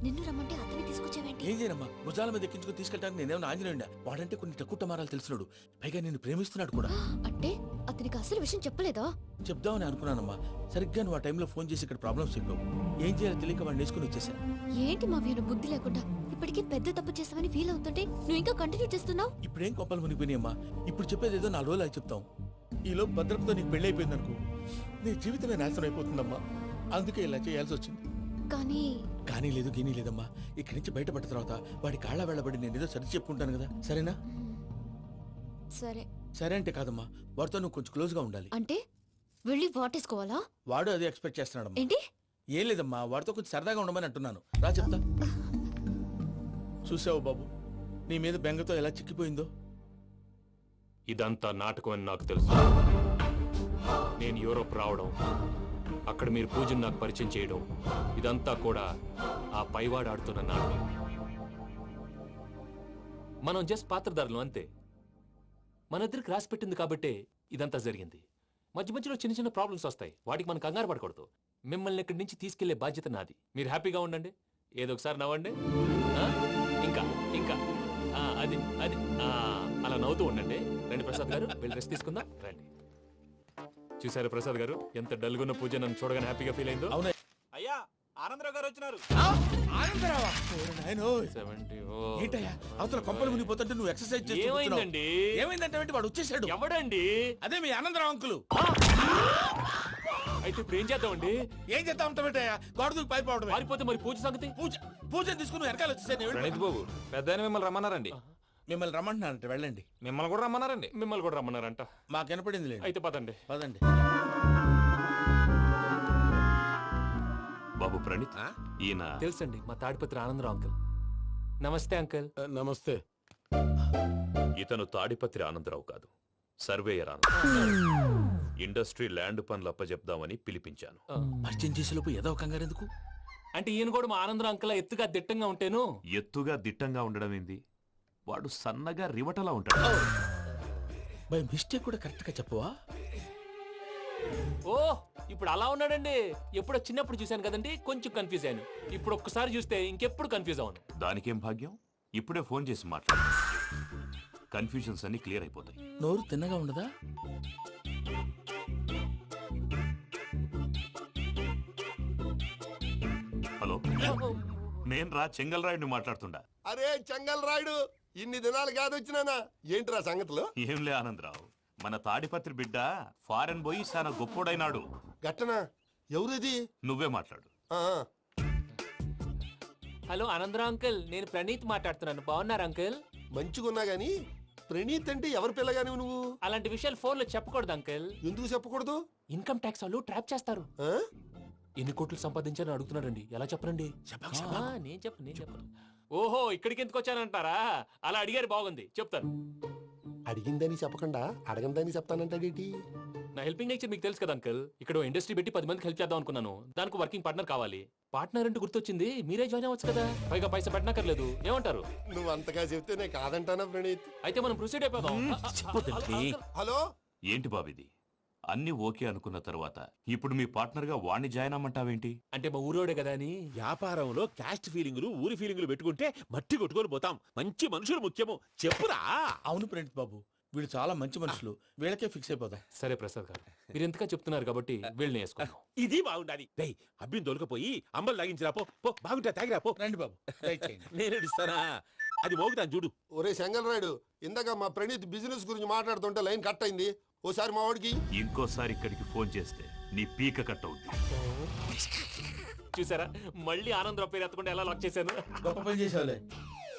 నిన్ను రమ్మంటే అతన్ని తీసుకొచ్చావేంటి? ఏం చేయనమ్మా, భుజాల మీద ఎక్కించుకుని తీసుకెళ్ళడానికి నేనేమన్నా ఆంజనేయుడా? వాడంటే కొన్ని తక్కువ టమారాలు తెలిసినాడు, పైగా నిన్ను ప్రేమిస్తున్నాడు కూడా. అంటే అతనికి అసలు విషయం చెప్పలేదా? చెప్దామని అనుకున్నానమ్మా, సరిగ్గా నువ్వు ఆ టైంలో ఫోన్ చేసి ఇక్కడ ప్రాబ్లమ్స్ చెప్పావు. ఏం చేయాలో తెలియక వాడిని నేర్చుకుని వచ్చేసా. ఏంటి మావయ్య బుద్ధి లేకుండా ఇప్పటికే పెద్ద తప్పు చేసావని ఫీల్ అవుతుంటే నువ్వు ఇంకా కంటిన్యూ చేస్తున్నావు? ఇప్పుడేం కొప్పలు మునిగిపోయినాయమ్మా. ఇప్పుడు చెప్పేది ఏదో 4 రోజులు అయి చెప్తాం. ఈలోపు భద్రతతో నీకు పెళ్లి అయిపోయింది అనుకో, నీ జీవితమే నాశనం అయిపోతుందమ్మా. అందుకే ఇలా చేయాల్సి వచ్చింది. కానీ లేదు గీనీ లేదమ్మా. ఇక్కడి నుంచి బయటపడ్డ తర్వాత వాడి కాళ్ళ వెళ్ళబడి నేను ఏదో సరి చెప్పుకుంటాను కదా, సరేనా? సరే. సరే అంటే కాదమ్మా, వాడితో నువ్వు కొంచెం క్లోజ్ గా ఉండాలి. అంటే వెళ్ళి వాటేసుకోవాలా? వాడు అదే ఎక్స్పెక్ట్ చేస్తున్నాడమ్మా. ఏంటి? ఏం లేదమ్మా, వాడితో కొంచెం సరదాగా ఉండమని అంటున్నాను. రా చెప్తా. చూసావు బాబు, నీ మీద బెంగతో ఎలా చిక్కిపోయిందో. ఇదంతా నాటకం అని నాకు తెలుసు. నేను యూరోప్ రావడం, అక్కడ మీరు పూజను నాకు పరిచయం చేయడం, ఇదంతా కూడా ఆ పైవాడు ఆడుతున్న నాటకం. మనం జస్ట్ పాత్రధారులు అంతే. మన ఇద్దరికి రాసి పెట్టింది కాబట్టే ఇదంతా జరిగింది. మధ్య మధ్యలో చిన్న చిన్న ప్రాబ్లమ్స్ వస్తాయి, వాటికి మనం కంగారు పడకూడదు. మిమ్మల్ని ఇక్కడి నుంచి తీసుకెళ్లే బాధ్యత నాది. మీరు హ్యాపీగా ఉండండి, ఏదో ఒకసారి నవ్వండి. ఇంకా ఇంకా అది అది అలా నవ్వుతూ ఉండండి. రండి ప్రసాద్ గారు, వెళ్ళి రెస్ట్ తీసుకుందాం. రండి. చూసారు ప్రసాద్ గారు, ఎంత డల్గున్న పూజ నన్ను చూడగానే హ్యాపీగా ఫీల్ అయిందో. అవునా అయ్యా, ఆనందరావు గారు వచ్చినారు. ఆనందరావా? ఏంటయ్యా అవతల కొంపలు మునిగిపోతుంటే నువ్వు ఎక్సర్సైజ్ చేస్తూ ఏమైందండి? ఏమైందంటే వాడు వచ్చేసాడు. ఎవడండి? అదే మీ ఆనందరావు అంకులు. అయితే ఇప్పుడు ఏం చేద్దామండి? ఏం చేద్దాం ఉంటావేటయ్యా, గొడవకు పైపోవడం. పారిపోతే మరి పూజ సంగతి? పూజ తీసుకుని వెనకాల వచ్చేసాను. ప్రణీత్ బాబు, పెద్ద మిమ్మల్ని రమ్మన్నారండి. మిమ్మల్ని రమ్మంటున్నారంట, వెళ్ళండి. మిమ్మల్ని కూడా రమ్మన్నారండి. మిమ్మల్ని కూడా రమ్మన్నారంట. మాకు వినపడింది లేదు. అయితే పదండి. పదండి. బాబు ప్రణీత్, ఈయన తెలుసండి, మా తాడిపత్రి ఆనందరావు అంకుల్. నమస్తే అంకుల్. నమస్తే. ఇతను తాడిపత్రి ఆనందరావు కాదు, సర్వేయర్ ఆనందరావు. ఇండస్ట్రీ ల్యాండ్ పనులు అప్పజెప్దామని పిలిపించాను. పరిచయం చేసేలోపు ఏదో కంగారు ఎందుకు? అంటే ఈయన కూడా మా ఆనందరావు అంకుల్ ఎత్తుగా దిట్టంగా ఉంటాను. ఎత్తుగా దిట్టంగా ఉండడం ఏంది, వాడు సన్నగా రివటలా ఉంటాడు. బై మిస్టేక్ కూడా కరెక్ట్ గా చెప్పవా? ఓ ఇప్పుడు అలా ఉన్నాడండి. ఎప్పుడో చిన్నప్పుడు చూశాను కదండి, కొంచెం కన్ఫ్యూజ్ అయ్యాను. ఇప్పుడు ఒక్కసారి చూస్తే ఇంకెప్పుడు కన్ఫ్యూజ్ అవును. దానికేం భాగ్యం, ఇప్పుడే ఫోన్ చేసి మాట్లాడు. కన్ఫ్యూజన్స్ అన్ని క్లియర్ అయిపోతాయి. నోరు తిన్నగా ఉండదా? హలో, నేను రా చెంగల్ రాయుడిని మాట్లాడుతుండా. అరే చెంగల్ రాయుడు, ఇన్ని దినాలు కాదు వచ్చినానా? ఏంట్రా సంగతులు? ఏంలే ఆనందరావు, మన తాడిపత్రి బిడ్డ ఫారెన్ పోయి చాలా గొప్పోడైనాడు. గట్టనా? ఎవరిది? నువ్వే మాట్లాడు. హలో ఆనందరావు అంకుల్, నేను ప్రణీత్ మాట్లాడుతున్నాను. బాగున్నారు అంకుల్? మంచిగున్నా గాని ప్రణీత్ అంటే ఎవరి పిల్లగాని నువ్వు? అలాంటి విషయాలు ఫోన్ లో చెప్పకూడదు అంకుల్. ఎందుకు చెప్పకూడదు? ఇన్కమ్ ట్యాక్స్ వాళ్ళు ట్రాప్ చేస్తారు. ఎన్ని కోట్లు సంపాదించాలని అడుగుతున్నారండి, ఎలా చెప్పరండి? నేను చెప్పను. ఓహో, ఇక్కడికి ఎందుకు వచ్చానంటారా? అలా అడిగారు, బాగుంది, చెప్తాను. అడిగిందని చెప్పకుండా అడగందని చెప్తానంటాడేటి? నా హెల్పింగ్ నేచర్ మీకు తెలుసు కదా అంకుల్. ఇక్కడ ఇండస్ట్రీ పెట్టి 10 మందికి హెల్ప్ చేద్దాం అనుకున్నాను. దానికి వర్కింగ్ పార్ట్నర్ కావాలి. పార్ట్నర్ అంటే గుర్తొచ్చింది, మీరే జాయిన్ అవ్వచ్చు కదా, పైగా పైసా పెట్టనక్కర్లేదు. ఏమంటారు? నువ్వు అంతగా చెప్తే నేను కాదంటానా ప్రణీత్? అయితే మనం ప్రొసీడ్ అయిపోదాం. హలో, ఏంటి బాబిది, అన్ని ఓకే అనుకున్న తర్వాత ఇప్పుడు మీ పార్ట్నర్ గా వాణ్ణి జాయిన్ అమ్మంటావేంటి? అంటే మా ఊరోడే కదా అని. వ్యాపారంలో క్యాస్ట్ ఫీలింగులు, ఊరి ఫీలింగులు పెట్టుకుంటే మట్టి కొట్టుకొని పోతాం. మంచి మనుషులు ముఖ్యము, చెప్పురా. అవును ప్రణీత్ బాబు, వీళ్ళు చాలా మంచి మనుషులు, వీళ్ళకే ఫిక్స్ అయిపోదాం. సరే ప్రసాద్ గారు, మీరు ఎంతగా చెప్తున్నారు కాబట్టి వీళ్ళని వేసుకుందాం. ఇది బాగుండాలి. డై అబ్బిని దొలకపోయి అంబలు లాగించిరా పో. పో బాగుంటా తాగిరా పో. రండి బాబు, దయచేయండి. నేను ఇస్తానా? అది మోగుతాను చూడు. ఒరే చెంగల్ రాయుడు, ఇందాక మా ప్రణీత్ బిజినెస్ గురించి మాట్లాడుతుంటే లైన్ కట్ అయింది. ఓసారి మా వాడికి ఇంకోసారి ఇక్కడికి ఫోన్ చేస్తే నీ పీక కట్ అవుద్ది. చూసారా, మళ్ళీ ఆనందరావు పేరు ఎత్తకుండా ఎలా లాక్ చేశాను. గొప్ప పని చేసేవాళ్ళే.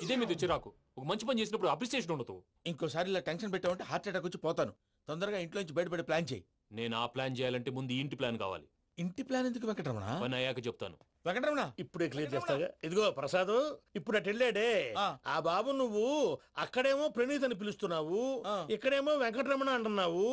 ఇదే మీద చిరాకు. ఒక మంచి పని చేసినప్పుడు అప్రిసియేషన్ ఉండదు. ఇంకోసారి ఇలా టెన్షన్ పెట్టామంటే హార్ట్ అటాక్ వచ్చి పోతాను. తొందరగా ఇంట్లో నుంచి బయటపడే ప్లాన్ చేయి. నేను ఆ ప్లాన్ చేయాలంటే ముందు ఈ ఇంటి ప్లాన్ కావాలి. ఇంటి ప్లాన్ ఎందుకు వెంకటరమణ? పని అయ్యాక చెప్తాను. వెంకటరమణ ఇప్పుడే క్లియర్ చేస్తాగా. ఇదిగో ప్రసాద్, ఇప్పుడు అటు వెళ్ళాడే ఆ బాబు, నువ్వు అక్కడేమో ప్రణీత్ అని పిలుస్తున్నావు, ఇక్కడేమో వెంకటరమణ అంటున్నావు.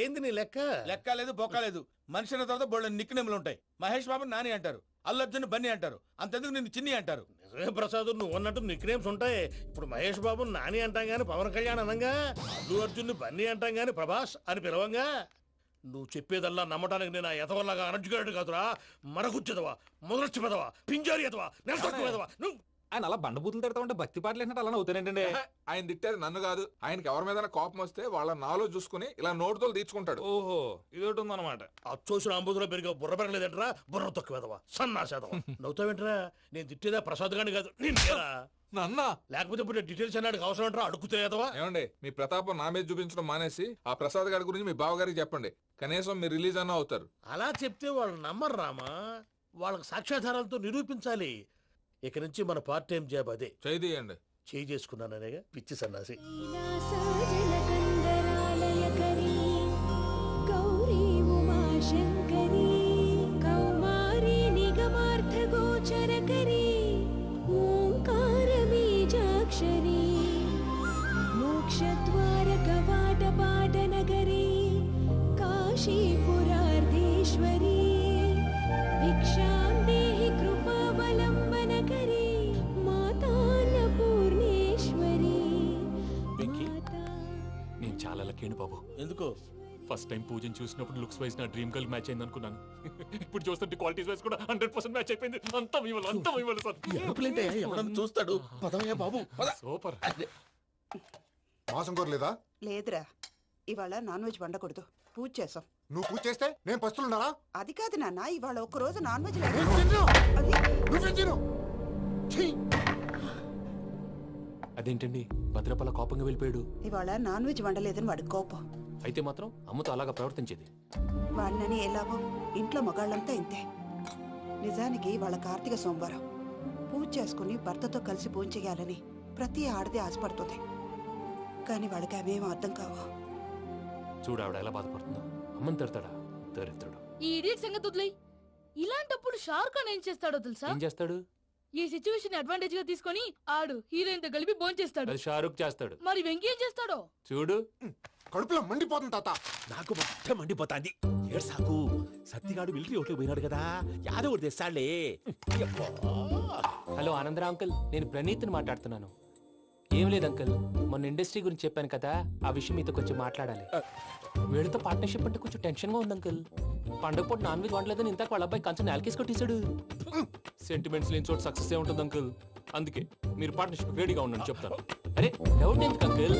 ఏంది నీ లెక్క? లెక్క లేదు, బొక్క లేదు. మనిషి అన్న తర్వాత బోళ్ళ నిక్నెములు ఉంటాయి. మహేష్ బాబు నాని అంటారు, అల్లు అర్జున్ బన్నీ అంటారు, అంతెందుకు నిన్ను చిన్ని అంటారు. నిజమే ప్రసాద్, నువ్వు అన్నట్టు నిక్ నేమ్స్ ఉంటాయి. ఇప్పుడు మహేష్ బాబు నాని అంటాం గాని పవన్ కళ్యాణ్ అనంగా, అల్లు అర్జున్ బన్నీ అంటాం గాని ప్రభాస్ అని పిలవంగా. నువ్వు చెప్పేదల్లా నమ్మటానికి నేను ఆ ఎతవల్లాగా అనర్జుకేటెడ్ కాదురా. మరగుచ్చదవా, మొదలచ్చి పెదవా, పింజారి ఎదవా, నెలసొక్కు పెదవా. నువ్వు ఆయన అలా బండబూతులు తిడతా ఉంటే భక్తి పాటలు ఏంటంటే అలా అవుతానంటే. ఆయన తిట్టేది నన్ను కాదు, ఆయనకి ఎవరి మీద కోపం వస్తే వాళ్ళ నాలో చూసుకుని ఇలా నోటుతో తీర్చుకుంటాడు. ఓహో, ఇదొకటి ఉందన్నమాట. అచ్చోసిన అంబుధులో పెరిగే బుర్ర పెరగలేదంటరా, బుర్ర తొక్కువేదవా, సన్నాసేదవా. నవ్వుతావేంట్రా? నేను తిట్టేదా ప్రసాద్ గాని కాదు, నిన్నేరా. నన్న లేకపోతే ఇప్పుడు డీటెయిల్స్ అన్నాడు అవసరం అంటారా? అడుగుతాయేదవా. ఏమండి, మీ ప్రతాపం నా మీద చూపించడం మానేసి ఆ ప్రసాద్ గారి గురించి మీ బావగారికి చెప్పండి. కనీసం మీరు రిలీజ్ అన్న అవుతారు. అలా చెప్తే వాళ్ళు నమ్మరు రామా. వాళ్ళకి సాక్ష్యాధారాలతో నిరూపించాలి. ఇక నుంచి మన పార్ట్ టైం జాబ్ అదే. చేయండి. చేయి చేసుకున్నాననేగా పిచ్చి సన్నాసి. కాశీపురార్ధేశ్వరీ భిక్షాం దేహి కృపావలంబనకరీ మాతాన్నపూర్ణేశ్వరీ. నేను చాలా లక్కీని బాబు. ఎందుకు? ఫస్ట్ టైం పూజను చూసినప్పుడు లుక్స్ వైజ్ నా డ్రీమ్ గర్ల్ మ్యాచ్ అయింది అనుకున్నాను. ఇప్పుడు చూస్తుంటే క్వాలిటీస్ వైజ్ కూడా 100% మ్యాచ్ అయిపోయింది. అంతా ఇవ్వాలి సార్. ఎవడన్నా చూస్తాడు. పదవయ్యా బాబు, సూపర్. మాసం కోరలేదా? లేదురా, ఇవాళ నాన్ వెజ్ వండకూడదు. పూజ చేసాం. నువ్వు పూజ చేస్తే నేను పస్తులున్నారా? అది కాదు నాన్న, ఇవాళ ఒక్క రోజు నాన్ వెజ్ అదేంటండి భద్రపల కోపంగా వెళ్ళిపోయాడు? ఇవాళ నాన్ వెజ్ వండలేదని వాడి కోపం. అయితే మాత్రం అమ్మతో అలాగా ప్రవర్తించేది. వాడినని ఎలాగో ఇంట్లో మగాళ్ళంతా ఇంతే. నిజానికి వాళ్ళ కార్తీక సోమవారం పూజ చేసుకుని భర్తతో కలిసి పూజ చేయాలని ప్రతి ఆడది ఆశపడుతుంది. కానీ వాళ్ళకి అవేం అర్థం కావు. చూడు ఆవిడ ఎలా బాధపడుతుందో. అమ్మని తిడతాడా దరిద్రుడు. ఈ ఇడియట్ సంగతి వదిలేయ్. ఇలాంటప్పుడు షారుఖ్ ఖాన్ ఏం చేస్తాడో తెలుసా? ఏం చేస్తాడు? ఈ సిచ్యువేషన్ అడ్వాంటేజ్ గా తీసుకొని ఆడు హీరోయిన్ తో కలిపి బోన్ చేస్తాడు. అది షారుఖ్ చేస్తాడు. మరి వెంకీ ఏం చేస్తాడో చూడు. కడుపులో మండిపోతుంది తాత. నాకు మొత్తం మండిపోతాంది. ఏడు సాకు, సత్తిగాడు మిలిటరీ ఓట్లకు పోయినాడు కదా, యాదవ్ తెస్తాడులే. హలో ఆనందరా అంకుల్, నేను ప్రణీత్ని మాట్లాడుతున్నాను. ఏం లేదు అంకుల్, మొన్న ఇండస్ట్రీ గురించి చెప్పాను కదా, ఆ విషయం మీతో కొంచెం మాట్లాడాలి. వీళ్ళతో పార్ట్నర్షిప్ అంటే కొంచెం టెన్షన్ గా ఉంది అంకుల్. పండగ పూట నాన్ వెజ్ వండలేదని ఇంతకు వాళ్ళ అబ్బాయి కంచెం నేలకేసి కొట్టేశాడు. సెంటిమెంట్స్ లేని చోట సక్సెస్ ఏ ఉంటుంది అంకుల్. అందుకే మీరు పార్ట్నర్షిప్ రెడీగా ఉండండి చెప్తాను. అరే డౌట్ ఎందుకు అంకుల్,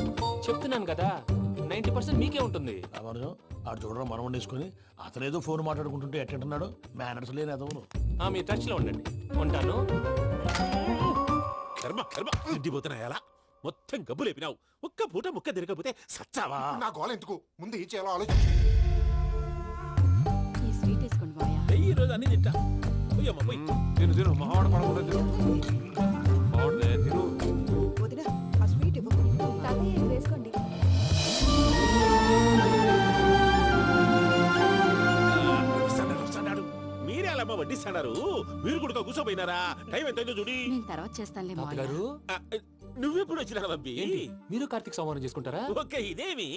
చెప్తున్నాను కదా 90% మీకే ఉంటుంది. ఆడు చూడడం మనం వండేసుకుని అతనేదో ఫోన్ మాట్లాడుకుంటుంటే ఎట్టంటున్నాడు. మేనర్స్ లేని అదవును. మీ టచ్ లో ఉండండి. ఉంటాను. కర్మ కర్మ, తిండిపోతున్నాయలా మొత్తం గబ్బు లేపినావు. ఒక్క పూట ముక్క తిరగకపోతే సచ్చావా? నా గోల ఎందుకు, ముందు ఏం చేయాలో ఆలోచించు. ఈ స్వీట్ వేసుకోండి మాయా. ఈ రోజు అన్ని తింటా. పోయమ్మ పోయి. తిను మహావాడ పడకుండా తిను. వదిన ఆ స్వీట్ ఇవ్వు. తాతయ్య వేసుకోండి. మీరే అలా వడ్డిస్తాడారు. మీరు కూడా కూర్చోపోయినారా? టైం ఎంతైందో చూడి. నేను తర్వాత చేస్తానులే తాతగారు. నువ్వెప్పుడు వచ్చినా బంబి? మీరు కార్తీక్ సంహారం చేసుకుంటారా? ఓకే, ఇదేమి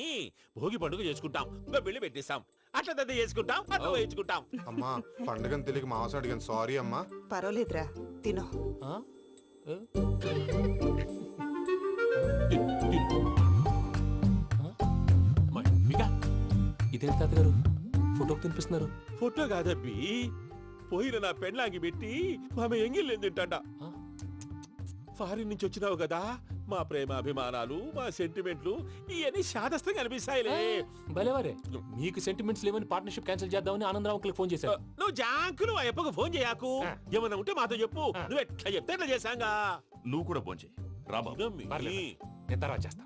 భోగి పండుగ చేసుకుంటాం, ఇంకా పెళ్లి పెట్టేస్తాం, అట్లా దద్ద చేసుకుంటాం, అట్లా వేయించుకుంటాం. అమ్మా పండుగని తెలియక మాసం అడిగాను, సారీ అమ్మా. పర్వాలేదురా, తినో. ఇదేంటి తాతగారు ఫోటోకి తినిపిస్తున్నారు? ఫోటో కాదబ్బి, పోయిన నా పెళ్ళాంగి పెట్టి ఆమె ఎంగిల్లేం తింటాడ. ఫారిన్ నుంచి వచ్చినావు కదా, మా ప్రేమ అభిమానాలు మా సెంటిమెంట్లు ఇవన్నీ శాదస్తంగా అనిపిస్తాయిలే. భలేవారే, మీకు సెంటిమెంట్స్ లేవని పార్ట్నర్షిప్ క్యాన్సిల్ చేద్దామని ఆనందరావు అంకుల్ ఫోన్ చేశారు. నువ్వు జాంకులు ఆ అప్పకు ఫోన్ చేయకు. ఏమన్నా ఉంటే మాతో చెప్పు. నువ్వు ఎట్లా చెప్తే ఎట్లా చేశాంగా. నువ్వు కూడా ఫోన్ చేయి. పర్లేదు, నేను తర్వాత చేస్తా.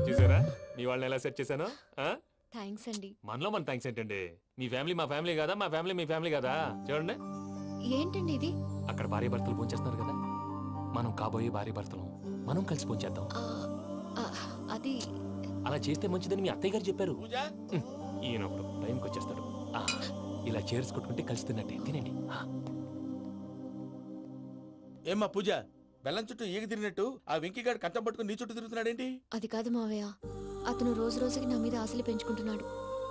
చూసారా మీ వాళ్ళని ఎలా సెట్ చేశాను? థ్యాంక్స్ అండి. మనలో మన థ్యాంక్స్ ఏంటండి? మీ ఫ్యామిలీ మా ఫ్యామిలీ కదా, మా ఫ్యామిలీ మీ ఫ్యామిలీ కదా. చూడండి, ఏంటండి ఇది? అక్కడ భార్య భర్తలు ఫోన్ చేస్తున్నారు కదా, మనం కాబోయే భార్య భర్తలు మనం కలిసి ఫోన్ చేద్దాం. అది అలా చేస్తే మంచిదని మీ అత్తయ్య గారు చెప్పారు. ఈయనప్పుడు టైంకి వచ్చేస్తాడు. ఇలా చేర్స్ కొట్టుకుంటే కలిసి తిన్నట్టే. తినండి. ఏమ్మా పూజ, బెల్లం చుట్టూ ఈగ తిరిగినట్టు ఆ వెంకీగాడు కంచం పట్టుకుని నీ చుట్టూ తిరుగుతున్నాడేంటి? అది కాదు మావయ్య, అతను రోజు రోజుకి నా మీద ఆశలు పెంచుకుంటున్నాడు.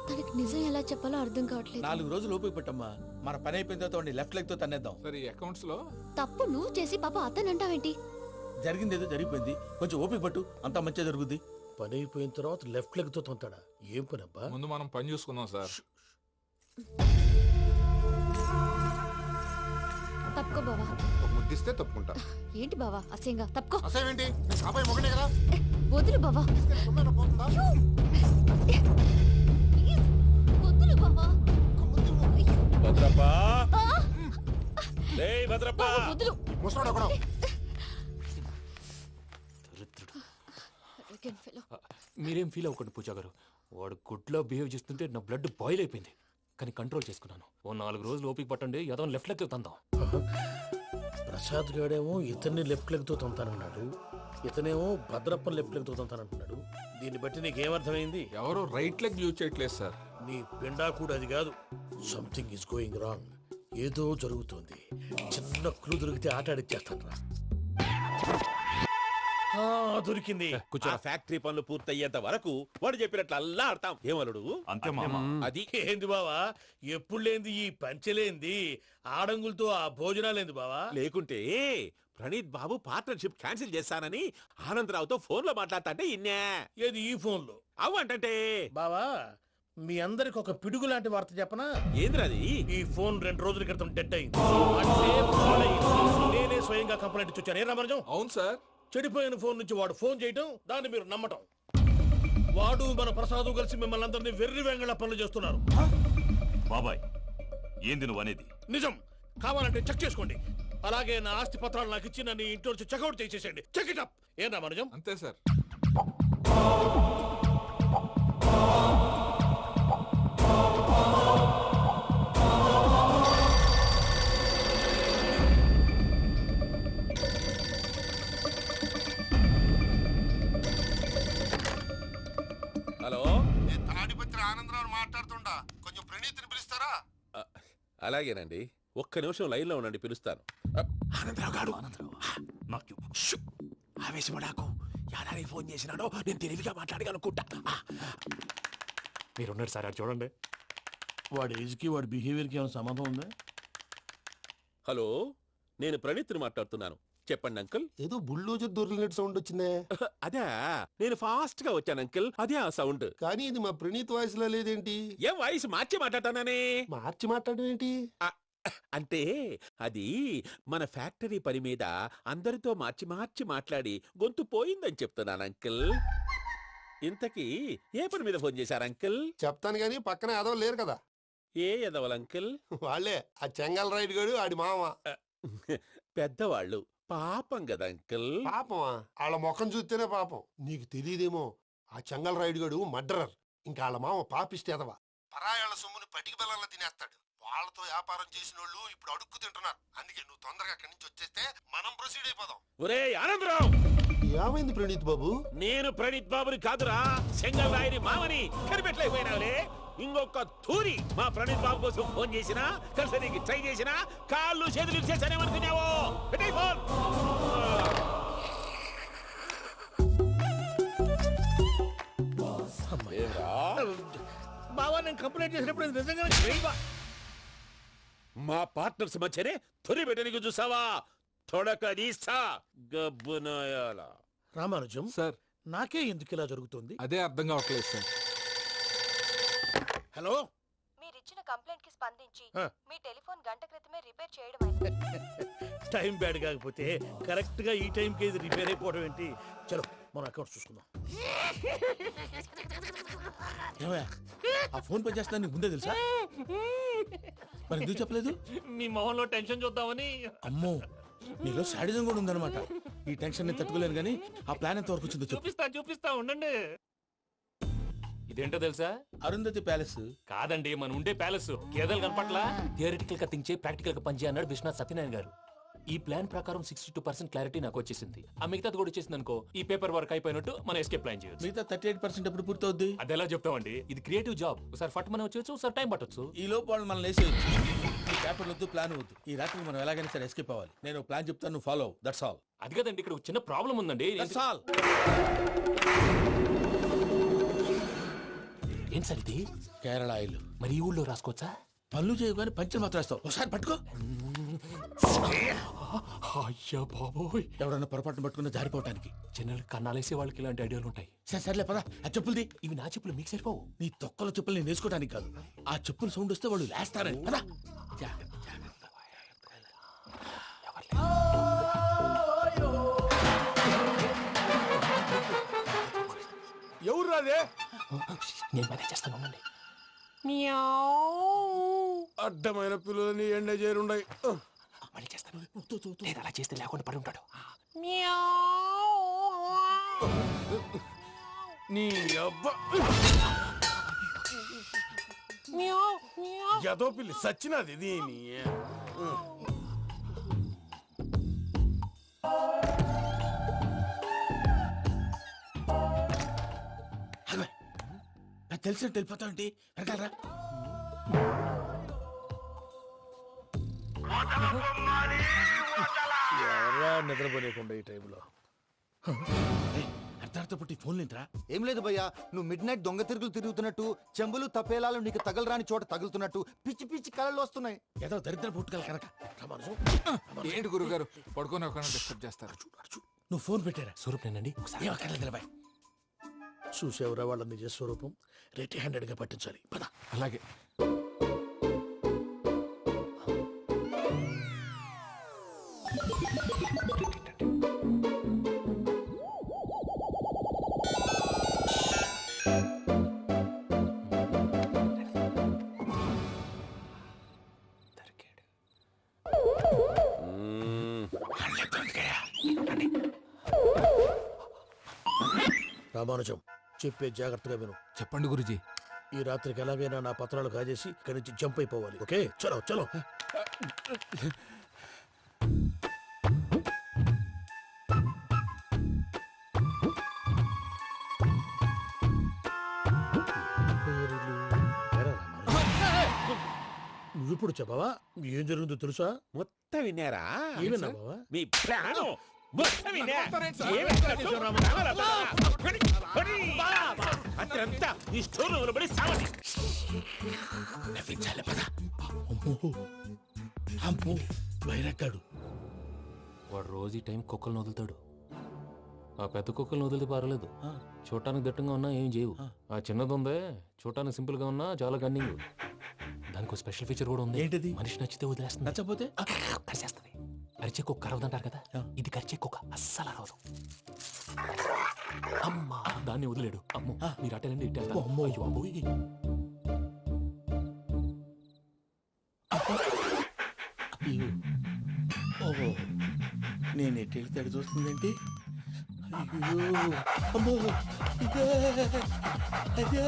తనకి నిజం ఎలా చెప్పాలో అర్థం కావట్లేదు. 4 రోజులు ఓపిక పట్టమ్మా, మన పని అయిపోయిన తర్వాత లెఫ్ట్ లెగ్ తో తన్నేద్దాం. సరే, అకౌంట్స్ లో తప్పు నువ్వు చేసి పాప అతను అంటావేంటి? జరిగిందేదో జరిగిపోయింది, కొంచెం ఓపిక పట్టు, అంతా మంచిగా జరుగుద్ది. పని అయిపోయిన తర్వాత లెఫ్ట్ లెగ్ తో తొంతాడా? ఏం పని అబ్బా? ముందు మనం పని చూసుకుందాం సార్. తప్పుకో బావా. ఒక ముద్దిస్తే తప్పుకుంటా. ఏంటి బావా అసహ్యంగా? తప్పుకో. అసేమేంటి? కాబోయే మొగనే కదా. వదులు బావా. వదులు బావా. భద్రప్ప, లేయ్ భద్రప్ప. వదులు. ముసలోడు ఒకడు. మీరేం ఫీల్ అవ్వకండి పూజా గారు. వాడు గుడ్లో బిహేవ్ చేస్తుంటే నా బ్లడ్ బాయిల్ అయిపోయింది, కానీ కంట్రోల్ చేసుకున్నాను. ఓ 4 రోజులు ఓపిక పట్టండి, ఏదో లెఫ్ట్ లెగ్ తందాం. ప్రసాద్ గాడేమో ఇతన్ని లెఫ్ట్ లెగ్ తో తొంతానన్నాడు, ఇతనేమో భద్రప్పని లెఫ్ట్ లెగ్ తో తొంతానంటున్నాడు. దీన్ని బట్టి నీకేమర్థమైంది? ఎవరు రైట్ లెగ్ యూజ్ చేయట్లేదు సార్. నీ పిండా కూడా అది కాదు. Something is going wrong. ఏదో జరుగుతోంది. చిన్న క్లూ దొరికితే ఆట ఆడిచ్చేస్తాను రా. దొరికింది. ఆ ఫ్యాక్టరీ పనులు పూర్తయ్యేంత వరకు వాడు చెప్పినట్లు అల్లా ఆడతాం. ఏమలుడు? అంతే మామ. అది ఏంది బావా, ఎప్పుడు లేంది ఈ పంచలేంది, ఆడంగులతో ఆ భోజనాలేంది బావా? లేకుంటే ప్రణీత్ బాబు పార్ట్నర్షిప్ క్యాన్సిల్ చేస్తానని ఆనందరావుతో ఫోన్ లో మాట్లాడతాంటే ఇన్నే. ఏది ఈ ఫోన్ లో? అవ్వంటే బావా, మీ అందరికి ఒక పిడుగు లాంటి వార్త చెప్పనా? ఏంద్రది? ఈ ఫోన్ 2 రోజుల క్రితం డెడ్ అయింది. అంటే పాడైంది. నేనే స్వయంగా కంప్లైంట్ ఇచ్చాను. ఏ రామరాజం? అవును సార్. చెడిపోయిన ఫోన్ నుంచి వాడు ఫోన్ చేయటం, దాన్ని మీరు నమ్మటం. వాడు మన ప్రసాదు కలిసి మిమ్మల్ని అందరినీ వెర్రి వెంగళ పనులు చేస్తున్నారు. బాబాయ్, ఏంది నువ్వు అనేది? నిజం. కావాలంటే చెక్ చేసుకోండి. అలాగే నా ఆస్తి పత్రాలు నాకు ఇచ్చి నన్ను ఇంట్లో నుంచి చెక్అౌట్ చేసేసండి. Check it up. ఏం రామరాజం? అంతే సార్. హలో, నేను తాడిపత్రి ఆనందరావు మాట్లాడుతుండా. కొంచెం ప్రణీతిని పిలుస్తారా? అలాగేనండి. ఒక్క నిమిషం లైన్ లో ఉండండి, పిలుస్తాను. ఆనందరావు గాడు. ఆవేశపడాకు. యాదానికి ఫోన్ చేసినాడో నేను తెలివిగా మాట్లాడగలనుకుంటా. మీరున్నారు సార్, చూడండి. వాడి ఏజ్ కి వాడి బిహేవియర్ కి ఏమైనా సంబంధం ఉందా? హలో, నేను ప్రణీత్ని మాట్లాడుతున్నాను. చెప్పండి అంకుల్. ఏదో బుల్డోజర్ దొరికినట్టు సౌండ్ వచ్చిందే. అదే, నేను ఫాస్ట్ గా వచ్చాను అంకుల్. అదే ఆ సౌండ్. కానీ ఇది మా ప్రణీత్ వాయిస్ లో లేదేంటి? ఏం వాయిస్ మార్చి మాట్లాడతానని? మార్చి మాట్లాడడం ఏంటి? అంటే అది మన ఫ్యాక్టరీ పని మీద అందరితో మార్చి మార్చి మాట్లాడి గొంతు పోయిందని చెప్తున్నాను అంకుల్. ఇంతకీ ఏ పని మీద ఫోన్ చేశారు అంకుల్? చెప్తాను గానీ పక్కన ఎదవ లేరు కదా. ఏ ఎదవలు అంకుల్? వాళ్ళే ఆ చెంగల్ రైడ్ గడు ఆడి మామ. పెద్దవాళ్ళు. పాపం కదా అంకుల్. పాపమా? వాళ్ళ ముఖం చూస్తేనే పాపం. నీకు తెలియదేమో, ఆ చెంగల్ రైడ్ గడు మర్డరర్. ఇంకా వాళ్ళ మామ పాపిస్తే ఎదవ. పరాయాళ్ళ సొమ్ముని పటికి బెల్లంలో తినేస్తాడు. వాళ్ళతో వ్యాపారం చేసిన వాళ్ళు ఇప్పుడు అడుక్కు తింటున్నారు. అందుకే నువ్వు తొందరగా అక్కడి నుంచి వచ్చేస్తే మనం ప్రొసీడ్ అయిపోదాం. ఒరే ఆనందరావు, ఏమైంది ప్రణీత్ బాబు? నేను ప్రణీత్ బాబుని కాదురా, సెంగల్ రాయని మామని. కనిపెట్టలేకపోయినావులే. ఇంకొక తూరి మా ప్రణీత్ బాబు కోసం ఫోన్ చేసినా, కలిసి ట్రై చేసినా కాళ్ళు చేతులు చేశానేమనుకున్నావో. పెట్టేయ్ ఫోన్. బావా, నేను కంప్లైంట్ చేసినప్పుడు ఇది నిజంగానే చేయవా? మా పార్ట్నర్స్ మధ్యనే తొలి పెట్టడానికి చూసావా? తొడక నీస్తా గబ్బునాయాల. రామానుజం సార్, నాకే ఎందుకు ఇలా జరుగుతుంది? అదే అర్థం కావట్లేదు సార్. హలో, మీరిచ్చిన కంప్లైంట్ కి స్పందించి ఆ. మీ టెలిఫోన్ గంట క్రితమే రిపేర్ చేయడం అయింది. టైం బ్యాడ్ కాకపోతే కరెక్ట్ గా ఈ టైంకి ఇది రిపేర్ అయిపోవడం ఏంటి? చలో మన అకౌంట్ చూసుకుందాం. ఏమయ్యా, ఆ ఫోన్ పని చేస్తున్నా నీకు ముందే తెలుసా? మరి ఎందుకు చెప్పలేదు? మీ మొహంలో టెన్షన్ చూద్దామని. అమ్మో, నీలో శాడిజం కూడా ఉందన్నమాట. ఈ టెన్షన్ ని తట్టుకోలేను కానీ ఆ ప్లాన్ ఎంత వరకు వచ్చిందో చెప్పు. చూపిస్తా ఉండండి. ఇదేంటో తెలుసా? అరుంధతి ప్యాలెస్ కాదండి, మన ఉండే ప్యాలెస్. గేదెలు కనపట్లా? థియరిటికల్ గా థింక్ చేయి, ప్రాక్టికల్ గా పనిచేయ అన్నాడు విశ్వనాథ్ సత్యనారాయణ గారు. ఈ ప్లాన్ ప్రకారం 62% క్లారిటీ నాకు వచ్చేసింది. ఆ మిగతాది కూడా వచ్చేసింది అనుకో, ఈ పేపర్ వర్క్ అయిపోయినట్టు మనం ఎస్కేప్ ప్లాన్ చేయొచ్చు. మిగతా 38% ఎప్పుడు పూర్తవుద్ది? అది ఎలా చెప్తామండి? ఇది క్రియేటివ్ జాబ్. ఒకసారి ఫట్ మనం వచ్చేయచ్చు, ఒకసారి టైం పట్టొచ్చు. ఈ లోపు వాళ్ళు మనం లేసేయచ్చు. ఈ పేపర్ వద్దు, ప్లాన్ వద్దు. ఈ రాత్రి మనం ఎలాగైనా సరే ఎస్కేప్ అవ్వాలి. నేను ప్లాన్ చెప్తాను, నువ్వు ఫాలో. That's all. అది కదండి, ఇక్కడ ఒక చిన్న ప్రాబ్లం ఉందండి. That's all. ఏం సార్ ఇది? కేరళ ఆయిల్. మరి ఈ ఊళ్ళో రాసుకోవచ్చా? పనులు చేయగానే పంచర్ మాత్రం వేస్తావు. ఒకసారి పట్టుకో. అయ్యా బాబోయ్, ఎవడన్నా పొరపాటున పట్టుకున్న జారిపోవటానికి. జనరల్ కన్నాలేసే వాళ్ళకి ఇలాంటి ఐడియాలు ఉంటాయి. సర్లే పదా, ఆ చెప్పులది. ఇవి నా చెప్పులు, మీకు సరిపోవు. నీ తొక్కల చెప్పులు నేను వేసుకోవడానికి కాదు, ఆ చెప్పులు సౌండ్ వస్తే వాళ్ళు లేస్తారని. పదా. ఎవరు రాదే? నేను మనే చేస్తాను, ఉండండి. అడ్డమైన పిల్లలని ఎండ చేరుండయి. మళ్ళీ చేస్తాను. లేదు, అలా చేస్తే లేకుండా పడి ఉంటాడు. నీ అబ్బా ఎదో పిల్లి సచ్చినది దీని. నాకు తెలిసినట్టు వెళ్ళిపోతావంటి. వెనకాలరా. ఎవరా నిద్రపోలేకుండా ఈ టైంలో? అర్ధార్థ పుట్టి ఫోన్ లేంట్రా. ఏం లేదు భయ్యా, నువ్వు మిడ్ నైట్ దొంగ తిరుగులు తిరుగుతున్నట్టు, చెంబులు తపేలాలు నీకు తగలరాని చోట తగులుతున్నట్టు పిచ్చి పిచ్చి కళలు వస్తున్నాయి. ఏదో దరిద్ర పుట్టుకల కనుక. ఏంటి గురుగారు పడుకొని ఒక డిస్టర్బ్ చేస్తారు? నువ్వు ఫోన్ పెట్టారా? స్వరూప్ నేనండి. ఏమక్కర్లేదు. చూసేవరా వాళ్ళ నిజ స్వరూపం. రెట్టి హ్యాండెడ్ గా పట్టించాలి. పద. అలాగే. రామానుజం, చెప్పే జాగ్రత్తగా విను. చెప్పండి గురుజీ. ఈ రాత్రికి ఎలాగైనా నా పత్రాలు కాజేసి ఇక్కడి నుంచి జంప్ అయిపోవాలి. ఓకే, చలో చలో. నువ్విప్పుడు చెప్పవా ఏం జరుగుతుందో తెలుసా? మొత్తం విన్నారా? ఏమన్నా బావా? మీ ప్లాను మొత్తం విన్నా? అత్యంతా ఈ స్టోర్ రూమ్ లో పడి సావండి. నవ్వించాలి. పద. అమ్మో, వైరక్కాడు. వాడు రోజు ఈ టైం కుక్కలను వదులుతాడు. ఆ పెద్ద కుక్కలను వదిలితే పర్లేదు, చూడటానికి దట్టంగా ఉన్నా ఏం చేయవు. ఆ చిన్నది ఉందే, చూడటానికి సింపుల్ గా ఉన్నా చాలా గన్నింగ్. దానికి స్పెషల్ ఫీచర్ కూడా ఉంది. ఏంటిది? మనిషి నచ్చితే వదిలేస్తుంది, నచ్చపోతే కరిచేస్తుంది. అరిచే కుక్క అరవదంటారు కదా, ఇది కరిచే కుక్క అస్సలు అరవదు. అమ్మా, దాన్ని వదిలేడు. అమ్మో, మీరు అటెండి ఇట్టే. అమ్మో. అయ్యో అబ్బోయ్. ఓహో, నేను ఎటు వెళ్తే అటు చూస్తుందేంటి? అయ్యో, అమ్మో, అయ్యో,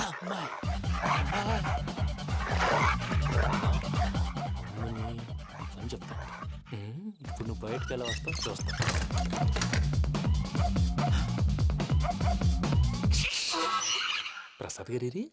అమ్మా, అని చెప్తా. ఇప్పుడు నువ్వు బయటకు ఎలా వస్తావు చూస్తా. ప్రసాద్ గారి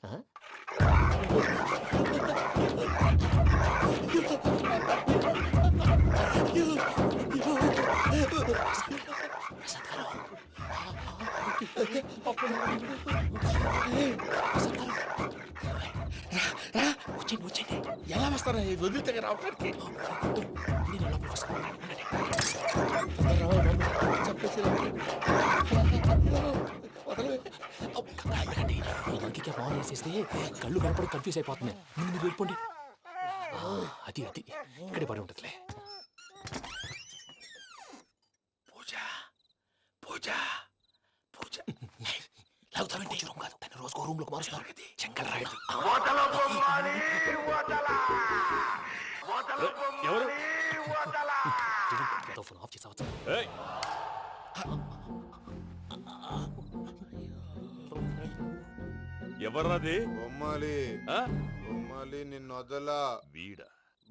ఎలా వస్తారా? వదిలితే రావడానికి ఇంకే బాగుంది. తీసేస్తే కళ్ళు కనపడి కన్ఫ్యూజ్ అయిపోతున్నాయి. ముందు మీరు వెళ్ళిపోండి. అది ఇక్కడే పడి ఉంటుందిలే. పూజ పూజ పూజ లాగుతామంటే రూమ్ కాదు, తన రోజుకో రూమ్ లోకి మారుస్తున్నారు కదా శంకర్ రాయుడు. ఎవరు ఫోన్ ఆఫ్ చేసావచ్చు. ఎవర్రాది? బొమ్మాలి బొమ్మాలి నిన్ను వదలా. వీడా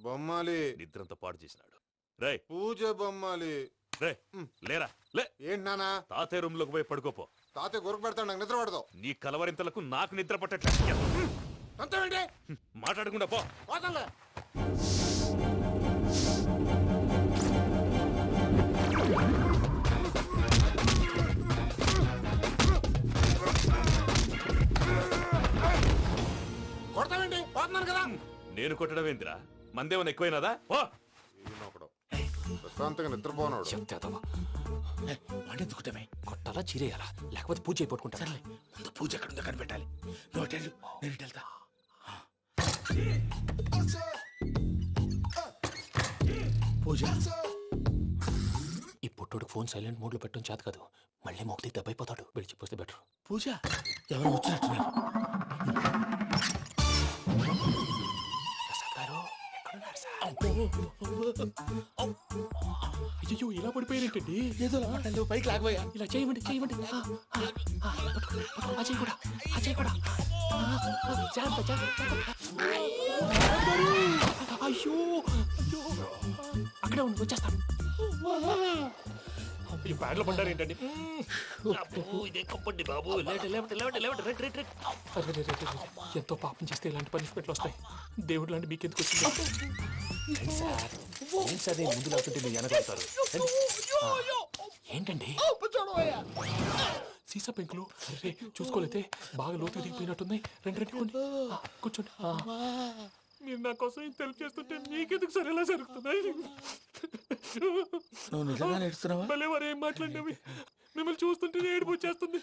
బొమ్మాలి నిద్రంతా పాడు చేసినాడు. రే పూజ బొమ్మాలి. రే లేరా లే. ఏంటి నానా? తాతయ్య రూమ్ లోకి పోయి పడుకోపో. తాతయ్య గురకు పెడతాడు, నాకు నిద్ర పడదు. నీ కలవరింతలకు నాకు నిద్ర పట్టట్లేదు. అంతేంటి మాట్లాడకుండా పో. పోతాలే. కొడతావేంటి? పోతున్నాను కదా. నేను కొట్టడం ఏంటిరా? మందేమన్నా ఎక్కువైనదా? ఓ ప్రశాంతంగా నిద్రపోనాడు. వాడెందుకుంటామే? కొట్టాలా చీరేయాలా లేకపోతే పూజ అయిపోట్టుకుంటా. సర్లే, ముందు పూజ ఎక్కడుందో కనిపెట్టాలి. నువ్వు అటెండు, నేను ఇటు వెళ్తా. పూజ ఈ పుట్టోడు ఫోన్ సైలెంట్ మోడ్ లో పెట్టడం చేత కాదు. మళ్ళీ మొక్కి దెబ్బైపోతాడు. వెళ్ళి చెప్పొస్తే బెటర్. పూజ ఎవరు వచ్చినట్టున్నారు. ప్రసాద్ గారు ఎక్కడున్నారు సార్? అయ్యో ఇలా పడిపోయారేంటండి? ఏదో నువ్వు పైకి లాగబోయా. ఇలా చేయమండి చేయమండి. అజయ్ కూడా అజయ్ కూడా జాగ్రత్త జాగ్రత్త. అయ్యో అక్కడే ఉండి వచ్చేస్తాను. ఈ బ్యాడ్లో పడ్డారు ఏంటండి? ఇదే కప్పండి బాబు. ఎంతో పాపం చేస్తే ఇలాంటి పనిష్మెంట్లు వస్తాయి. దేవుడు లాంటి మీకెందుకు వచ్చింది? సార్ ముందు లేకుంటే మీరు వెనకాడతారు. ఏంటండి సీసా పెంకులు చూసుకోలేతే బాగా లోతు దిగిపోయినట్టున్నాయి. రెండు కూర్చోండి. మీరు నా కోసం ఇంత హెల్ప్ చేస్తుంటే మీకెందుకు సరే ఎలా జరుగుతున్నాయి? నువ్వు నిజంగా నేర్చుతున్నావా? భలే వారు ఏం మాట్లాడినవి. మిమ్మల్ని చూస్తుంటే ఏడుపు వచ్చేస్తుంది.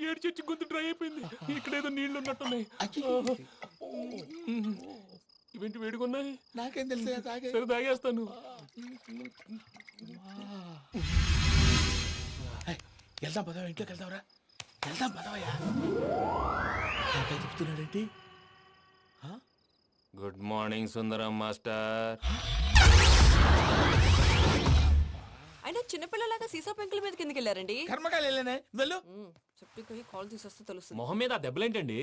ఏడు చెట్టు గొంతు డ్రై అయిపోయింది. ఇక్కడ ఏదో నీళ్లు ఉన్నట్టున్నాయి. ఇవేంటి వేడుకున్నాయి? నాకేం తెలుసు. సరే తాగేస్తాను. వెళ్దాం పదవా, ఇంట్లోకి వెళ్దాంరా. వెళ్దాం పదవయ్యా. చెప్తున్నాడేంటి? Good morning Sundaram master. అయినా చిన్నపిల్లలాగా సీసా పెంకుల మీద కిందకి వెళ్ళారండి. కర్మకాయలు వెళ్ళానే వెళ్ళు. చెప్పి కాల్ తీసొస్తే తెలుస్తుంది. మొహం మీద ఆ దెబ్బలేంటండి?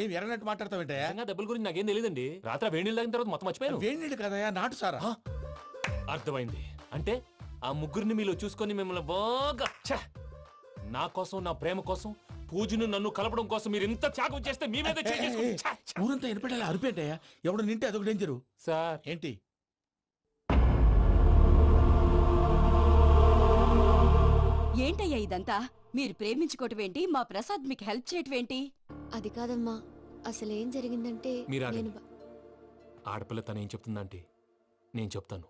ఏం ఎర్రనట్టు మాట్లాడతావేంటయ్యా? దెబ్బల గురించి నాకేం తెలియదండి. రాత్రి వేడి నీళ్ళు తాగిన తర్వాత మొత్తం మర్చిపోయాను. వేడి నీళ్ళు కదయ్యా, నాటు సారా. అర్థమైంది. అంటే ఆ ముగ్గురిని మీలో చూసుకొని మిమ్మల్ని బాగా నా కోసం నా ప్రేమ కోసం పూజను నన్ను కలపడం కోసం మీరు ఇంత త్యాగం చేస్తే మీ మీద ఊరంతా ఎనపెట్టాలి అరిపేటయ్యా. ఎవడు నింటే అదొక డేంజరు. సార్ ఏంటి? ఏంటయ్యా ఇదంతా? మీరు ప్రేమించుకోవటం ఏంటి? మా ప్రసాద్ మీకు హెల్ప్ చేయటం ఏంటి? అది కాదమ్మా, అసలు ఏం జరిగిందంటే మీరు నేను ఆడపిల్ల తనేం చెప్తుందంటే నేను చెప్తాను.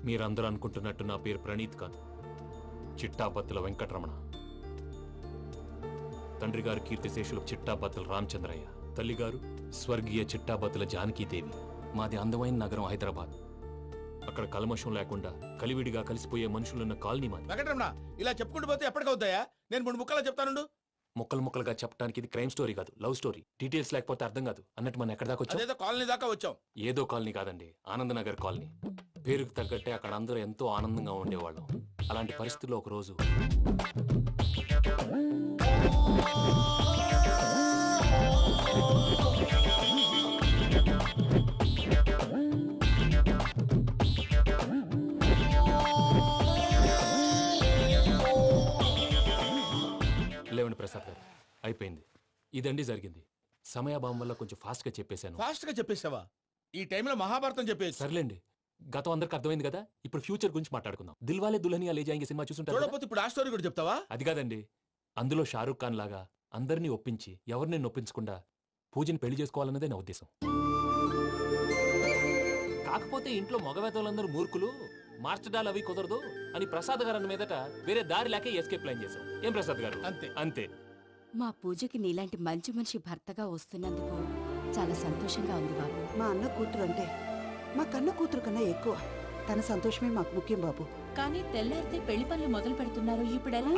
మీరందరూ అనుకుంటున్నట్టు నా పేరు ప్రణీత్ కాదు, చిట్టాపత్తుల వెంకటరమణ. తండ్రి గారు కీర్తిశేషులు చిట్టాపత్తుల రామచంద్రయ్య, తల్లిగారు స్వర్గీయ చిట్టాపత్తుల జానకీదేవి. మాది అందమైన నగరం హైదరాబాద్. అక్కడ కల్మషం లేకుండా కలివిడిగా కలిసిపోయే మనుషులున్న కాలనీ మాది. వెంకటరమణ, ఇలా చెప్పుకుంటూ పోతే ఎప్పటికవుతాయా? నేను 3 ముక్కలా చెప్తానుండు. ముక్కలు ముక్కలుగా చెప్పడానికి ఇది క్రైమ్ స్టోరీ కాదు, లవ్ స్టోరీ. డీటెయిల్స్ లేకపోతే అర్థం కాదు. అన్నట్టు మనం ఎక్కడ దాకా వచ్చాం? అదేదో కాలనీ దాకా వచ్చాం. ఏదో కాలనీ కాదండి, ఆనందనగర్ కాలనీ. పేరుకు తగ్గట్టే అక్కడ అందరూ ఎంతో ఆనందంగా ఉండేవాళ్ళం. అలాంటి పరిస్థితుల్లో ఒక రోజు లేవండి ప్రసాద్ గారు, అయిపోయింది. ఇదండి జరిగింది. సమయాభావం వల్ల కొంచెం ఫాస్ట్ గా చెప్పేశాను. ఫాస్ట్ గా చెప్పేసావా? ఈ టైంలో మహాభారతం చెప్పేసి. సర్లేండి, గతం అందరికి అర్థమైంది కదా. ఇప్పుడు ఫ్యూచర్ గురించి మాట్లాడుకుందాం. దిల్వాలే దుల్హనియా లే జాయేంగే సినిమా చూసుంటారు. చూడకపోతే ఇప్పుడు ఆ స్టోరీ కూడా చెప్తావా? అది కాదండి, అందులో షారూక్ ఖాన్ లాగా అందరినీ ఒప్పించి ఎవరిని నొప్పించకుండా పూజని పెళ్లి చేసుకోవాలన్నదే నా ఉద్దేశం. కాకపోతే ఇంట్లో మగవేతలందరూ మూర్ఖులు, మార్చడాలు అవి కుదరదు అని ప్రసాద్ గారు అన్న మీదట వేరే దారి లేక ఎస్కేప్ ప్లాన్ చేశాం. ఏం ప్రసాద్ గారు? అంతే అంతే. మా పూజకి నీలాంటి మంచి మనిషి భర్తగా వస్తున్నందుకు చాలా సంతోషంగా ఉంది బాబు. మా అన్న కూతురు అంటే మా కన్న కూతురు కన్నా ఎక్కువ. తన సంతోషమే మాకు ముఖ్యం బాబు. కానీ తెల్లారితే పెళ్లి పనులు మొదలు పెడుతున్నారు, ఇప్పుడెలా?